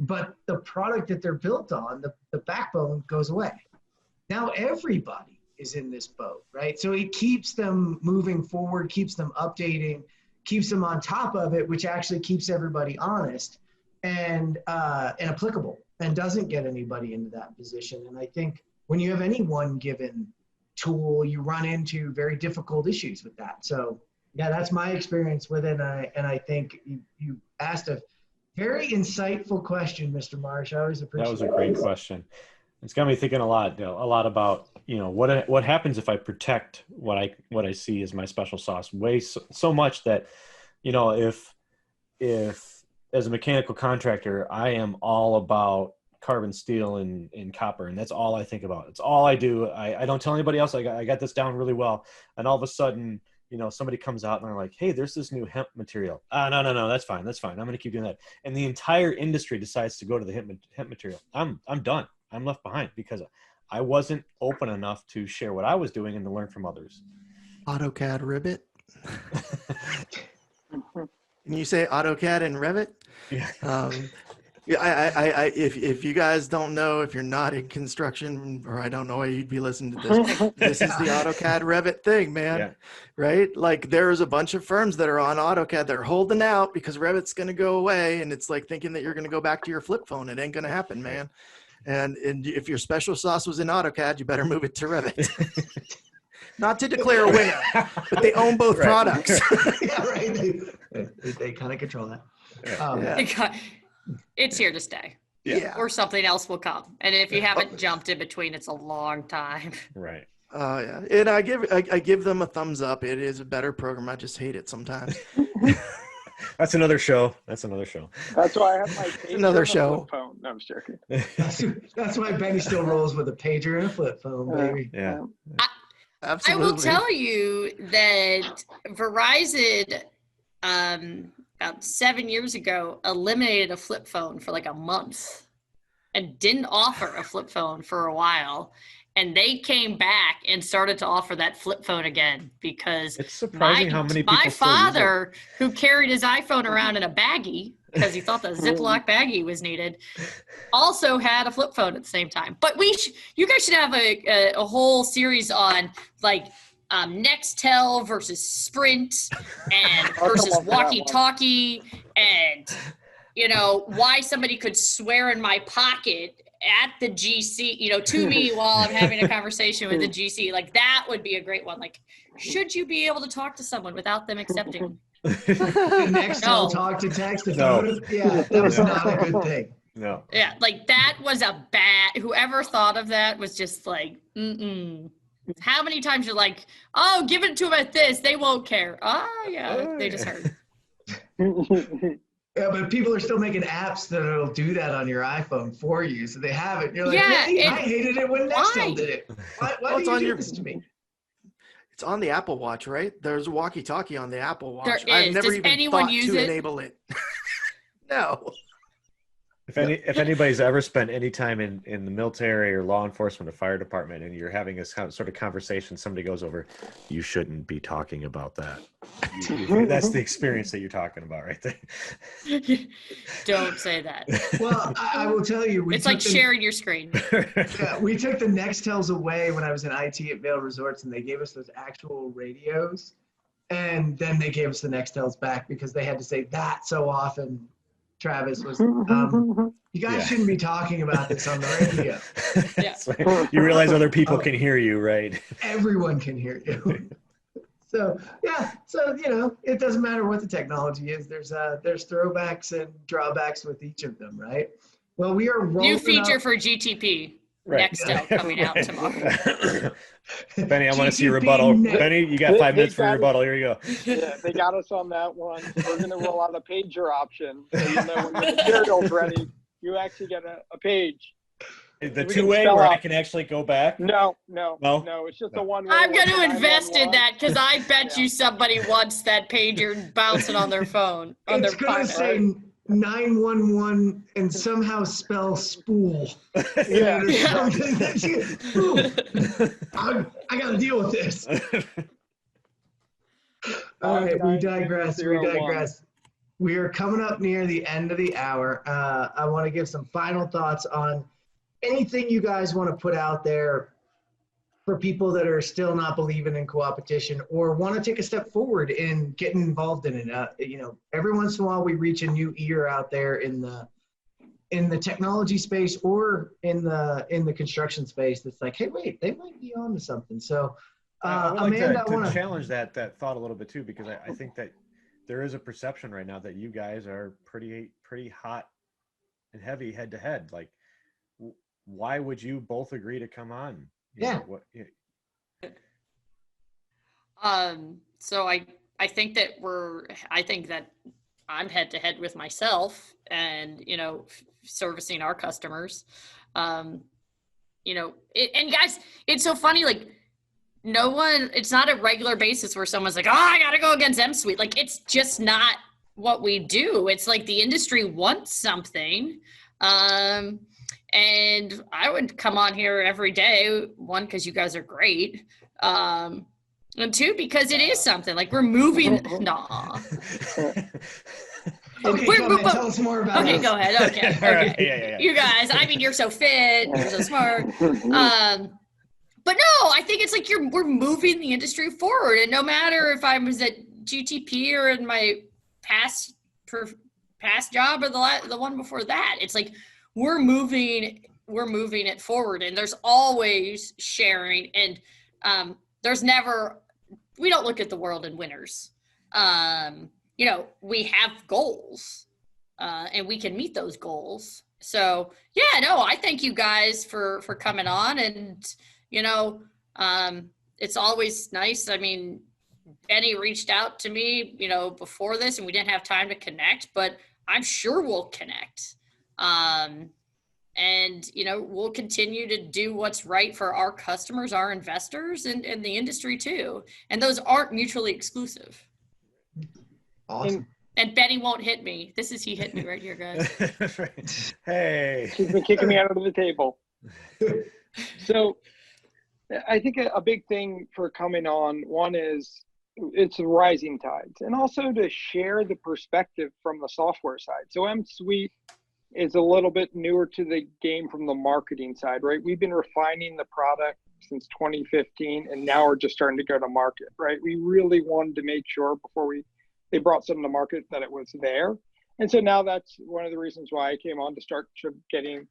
Speaker 3: but the product that they're built on, the backbone goes away. Now everybody is in this boat, right? So it keeps them moving forward, keeps them updating, keeps them on top of it, which actually keeps everybody honest and applicable and doesn't get anybody into that position. And I think when you have any one given tool, you run into very difficult issues with that. So yeah, that's my experience with it. And I think you asked a very insightful question, Mr. Marsh. I always appreciate it.
Speaker 2: That was a great question. It's got me thinking a lot about, what happens if I protect what I see as my special sauce way so much that, if as a mechanical contractor, I am all about carbon steel and copper, and that's all I think about. It's all I do. I don't tell anybody else. I got this down really well, and all of a sudden, somebody comes out and they're like, "Hey, there's this new hemp material." No, that's fine. I'm going to keep doing that, and the entire industry decides to go to the hemp material. I'm done. I'm left behind because I wasn't open enough to share what I was doing and to learn from others.
Speaker 1: AutoCAD Ribbit. Can you say AutoCAD and Revit?
Speaker 2: Yeah.
Speaker 1: If you guys don't know, if you're not in construction, or I don't know why you'd be listening to this, this is the AutoCAD Revit thing, man. Yeah. Right? Like there's a bunch of firms that are on AutoCAD. They're holding out because Revit's going to go away. And it's like thinking that you're going to go back to your flip phone. It ain't going to happen, man. And if your special sauce was in AutoCAD, you better move it to Revit. Not to declare a winner, but they own both products.
Speaker 3: Yeah, right. They kind of control that.
Speaker 4: Yeah. It's here to stay.
Speaker 1: Yeah.
Speaker 4: Or something else will come. And if you haven't jumped in between, it's a long time.
Speaker 2: Right.
Speaker 1: Oh yeah. And I give them a thumbs up. It is a better program. I just hate it sometimes.
Speaker 2: That's another show. That's
Speaker 5: why I have my pager
Speaker 1: another show.
Speaker 5: Flip phone. No, I'm just joking.
Speaker 3: That's why Benny still rolls with a pager and a flip phone, baby.
Speaker 2: Yeah.
Speaker 1: Absolutely.
Speaker 4: I will tell you that Verizon about 7 years ago eliminated a flip phone for like a month and didn't offer a flip phone for a while. And they came back and started to offer that flip phone again because
Speaker 2: it's surprising how many people
Speaker 4: my father, who carried his iPhone around in a baggie because he thought the Ziploc baggie was needed, also had a flip phone at the same time. But you guys should have a whole series on like Nextel versus Sprint and versus walkie-talkie and why somebody could swear in my pocket at the GC, to me while I'm having a conversation with the GC. Like that would be a great one. Like, should you be able to talk to someone without them accepting?
Speaker 3: Nextel talk to text.
Speaker 2: No.
Speaker 3: Yeah, that was not a good thing.
Speaker 2: No.
Speaker 4: Yeah, like that was a bad. Whoever thought of that was just like, How many times you're like, oh, give it to them at this, they won't care. Oh yeah, they just heard.
Speaker 3: Yeah, but people are still making apps that'll do that on your iPhone for you, so they have it. You're like,
Speaker 4: Yeah,
Speaker 3: really? I hated it when
Speaker 4: why?
Speaker 3: Nextel did it. Why
Speaker 1: Well, it's
Speaker 3: do you
Speaker 1: on
Speaker 3: do
Speaker 1: your-
Speaker 3: this to me?
Speaker 1: It's on the Apple Watch, right? There's a walkie-talkie on the Apple Watch.
Speaker 4: There
Speaker 1: I've
Speaker 4: is.
Speaker 1: never
Speaker 4: Does
Speaker 1: even
Speaker 4: anyone
Speaker 1: thought
Speaker 4: use
Speaker 1: to
Speaker 4: it?
Speaker 1: enable it. No.
Speaker 2: If anybody's ever spent any time in the military or law enforcement or fire department, and you're having a sort of conversation, somebody goes over, you shouldn't be talking about that. That's the experience that you're talking about right there.
Speaker 4: Don't say that.
Speaker 3: Well, I will tell you,
Speaker 4: It's like sharing your screen.
Speaker 3: Yeah, we took the Nextels away when I was in IT at Vail Resorts, and they gave us those actual radios, and then they gave us the Nextels back because they had to say that so often. Travis was, you guys shouldn't be talking about this on the radio.
Speaker 4: Yeah.
Speaker 2: So you realize other people can hear you, right?
Speaker 3: Everyone can hear you. So yeah, so it doesn't matter what the technology is. There's throwbacks and drawbacks with each of them, right? Well, we are rolling
Speaker 4: New feature
Speaker 3: up.
Speaker 4: for GTP.
Speaker 2: Right.
Speaker 4: Nextel coming out tomorrow.
Speaker 2: Benny, I want to see your
Speaker 3: GTP
Speaker 2: rebuttal.
Speaker 3: next.
Speaker 2: Benny, you got 5 minutes for your rebuttal. Here you go.
Speaker 5: Yeah, they got us on that one. We're going to roll out a pager option. So when the material's ready, you actually get a page.
Speaker 2: The
Speaker 5: We can
Speaker 2: two-way
Speaker 5: spell
Speaker 2: where I
Speaker 5: out.
Speaker 2: can actually go back.
Speaker 5: No.
Speaker 2: No?
Speaker 5: It's just a one-way.
Speaker 4: I'm going
Speaker 5: like
Speaker 4: to
Speaker 5: the
Speaker 4: invest in
Speaker 5: 911.
Speaker 4: that because I bet you somebody wants that pager bouncing on their phone, on
Speaker 3: It's
Speaker 4: their
Speaker 3: gonna
Speaker 4: pocket.
Speaker 3: say 911 and somehow spell spool.
Speaker 5: Yeah.
Speaker 3: Or something that I got to deal with this. All right, we digress. We
Speaker 5: 901.
Speaker 3: digress. We are coming up near the end of the hour. I want to give some final thoughts on anything you guys want to put out there for people that are still not believing in Coopetition or want to take a step forward in getting involved in it. Every once in a while we reach a new ear out there in the technology space or in the construction space that's like, hey, wait, they might be on to something. So
Speaker 2: I would like
Speaker 3: Amanda, I
Speaker 2: to
Speaker 3: want to
Speaker 2: challenge that thought a little bit too, because I think that there is a perception right now that you guys are pretty hot and heavy head to head. Like, why would you both agree to come on?
Speaker 4: So I think that I'm head to head with myself and, servicing our customers. And guys, it's so funny. Like it's not a regular basis where someone's like, oh, I got to go against MSuite. Like, it's just not what we do. It's like the industry wants something. And I would come on here every day, one, because you guys are great. And two, because it is something like we're moving. Nah.
Speaker 3: Okay, tell us more about
Speaker 4: Okay,
Speaker 3: this.
Speaker 4: go ahead. Okay.
Speaker 2: Right. Yeah.
Speaker 4: You guys, I mean, you're so fit, you're so smart. But no, I think it's like we're moving the industry forward. And no matter if I was at GTP or in my past job or the one before that, it's like we're moving it forward. And there's always sharing. And we don't look at the world in winners. We have goals and we can meet those goals. So yeah, no, I thank you guys for coming on, and it's always nice. I mean, Benny reached out to me, before this, and we didn't have time to connect, but I'm sure we'll connect. And we'll continue to do what's right for our customers, our investors, and the industry too. And those aren't mutually exclusive.
Speaker 3: Awesome.
Speaker 4: And Benny won't hit me. He hit me right here, guys.
Speaker 2: Hey.
Speaker 5: She's been kicking me out of the table. So I think a big thing for coming on, one is it's rising tides, and also to share the perspective from the software side. So MSuite is a little bit newer to the game from the marketing side, right? We've been refining the product since 2015, and now we're just starting to go to market, right? We really wanted to make sure before they brought something to market that it was there. And so now that's one of the reasons why I came on, to start getting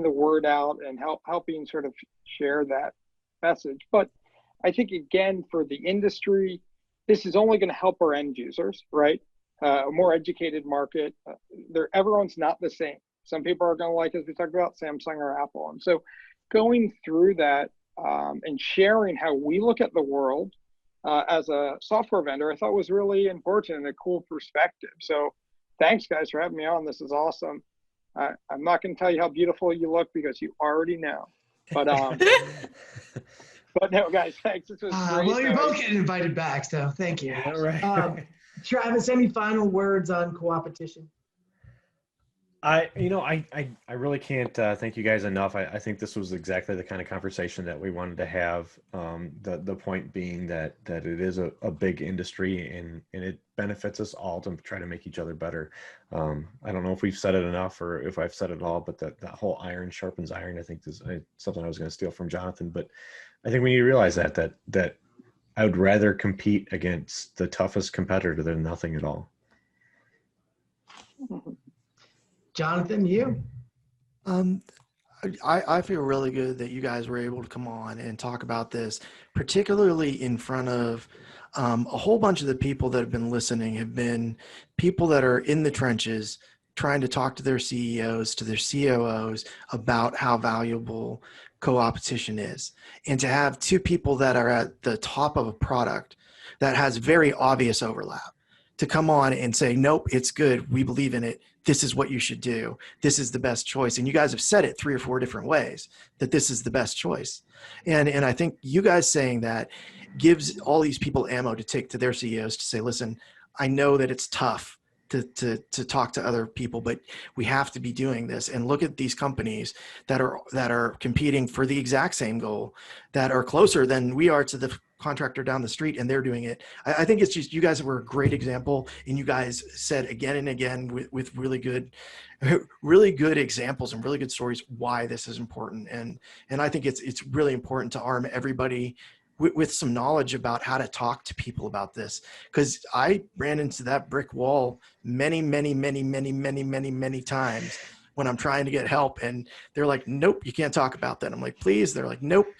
Speaker 5: the word out and helping sort of share that message. But I think, again, for the industry, this is only going to help our end users, right? A more educated market. Everyone's not the same. Some people are going to like, as we talked about, Samsung or Apple. And so going through that, and sharing how we look at the world as a software vendor, I thought was really important and a cool perspective. So thanks, guys, for having me on. This is awesome. I'm not going to tell you how beautiful you look because you already know. But but no, guys, thanks. This was great.
Speaker 3: Well, you're both getting invited back, so thank you.
Speaker 2: Yeah, right.
Speaker 3: Travis, any final words on Coopetition?
Speaker 2: I really can't thank you guys enough. I think this was exactly the kind of conversation that we wanted to have. The point being that it is a big industry and it benefits us all to try to make each other better. I don't know if we've said it enough or if I've said it all, but that whole iron sharpens iron, I think is something I was going to steal from Jonathan. But I think we need to realize that I would rather compete against the toughest competitor than nothing at all.
Speaker 3: Jonathan, you?
Speaker 1: I feel really good that you guys were able to come on and talk about this, particularly in front of a whole bunch of the people that have been listening have been people that are in the trenches trying to talk to their CEOs, to their COOs about how valuable Coopetition is. And to have two people that are at the top of a product that has very obvious overlap to come on and say, nope, it's good. We believe in it. This is what you should do. This is the best choice. And you guys have said it 3 or 4 different ways that this is the best choice. And I think you guys saying that gives all these people ammo to take to their CEOs to say, listen, I know that it's tough to talk to other people, but we have to be doing this. And look at these companies that are competing for the exact same goal, that are closer than we are to the contractor down the street, and they're doing it. I think it's just, you guys were a great example, and you guys said again and again with really good examples and really good stories why this is important. And I think it's really important to arm everybody with some knowledge about how to talk to people about this, because I ran into that brick wall many times when I'm trying to get help, and they're like, nope, you can't talk about that. I'm like, please. They're like, nope.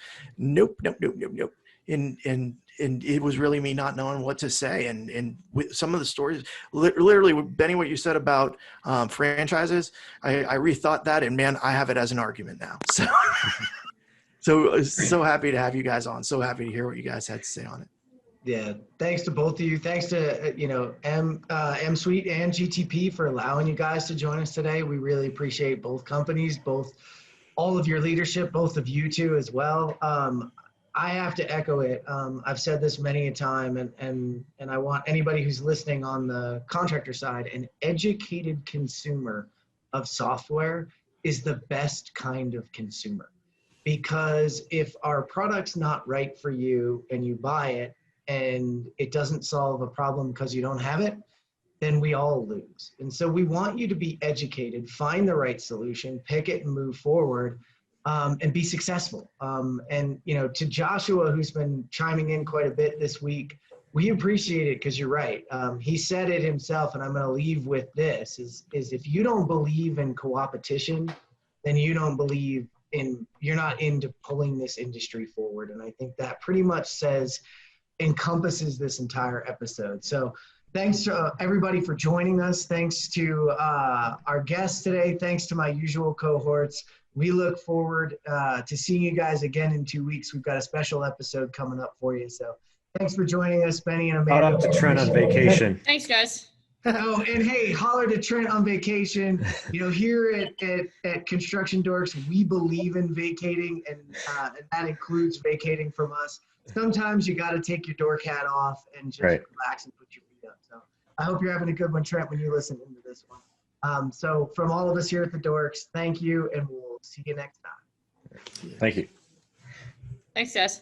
Speaker 1: And it was really me not knowing what to say. And with some of the stories, literally, Benny, what you said about franchises, I rethought that, and man, I have it as an argument now. So happy to have you guys on. So happy to hear what you guys had to say on it.
Speaker 3: Yeah, thanks to both of you. Thanks to MSuite and GTP for allowing you guys to join us today. We really appreciate both companies, all of your leadership, both of you two as well. I have to echo it. I've said this many a time, and I want anybody who's listening on the contractor side, an educated consumer of software is the best kind of consumer. Because if our product's not right for you and you buy it and it doesn't solve a problem because you don't have it, then we all lose. And so we want you to be educated, find the right solution, pick it and move forward, and be successful. And to Joshua, who's been chiming in quite a bit this week, we appreciate it because you're right. He said it himself, and I'm going to leave with this, is if you don't believe in Coopetition, then you don't believe you're not into pulling this industry forward. And I think that pretty much encompasses this entire episode. So thanks to everybody for joining us. Thanks to our guests today. Thanks to my usual cohorts. We look forward to seeing you guys again in 2 weeks. We've got a special episode coming up for you. So thanks for joining us, Benny and Amanda.
Speaker 2: Shout out to Trent on vacation.
Speaker 4: Thanks, guys.
Speaker 3: Oh, and hey, holler to Trent on vacation. Here at Construction Dorks, we believe in vacating, and that includes vacating from us. Sometimes you got to take your dork hat off and just relax and put your feet up. So I hope you're having a good one, Trent, when you listen into this one. So from all of us here at the Dorks, thank you, and we'll see you next time.
Speaker 2: Thank you.
Speaker 4: Thanks, guys.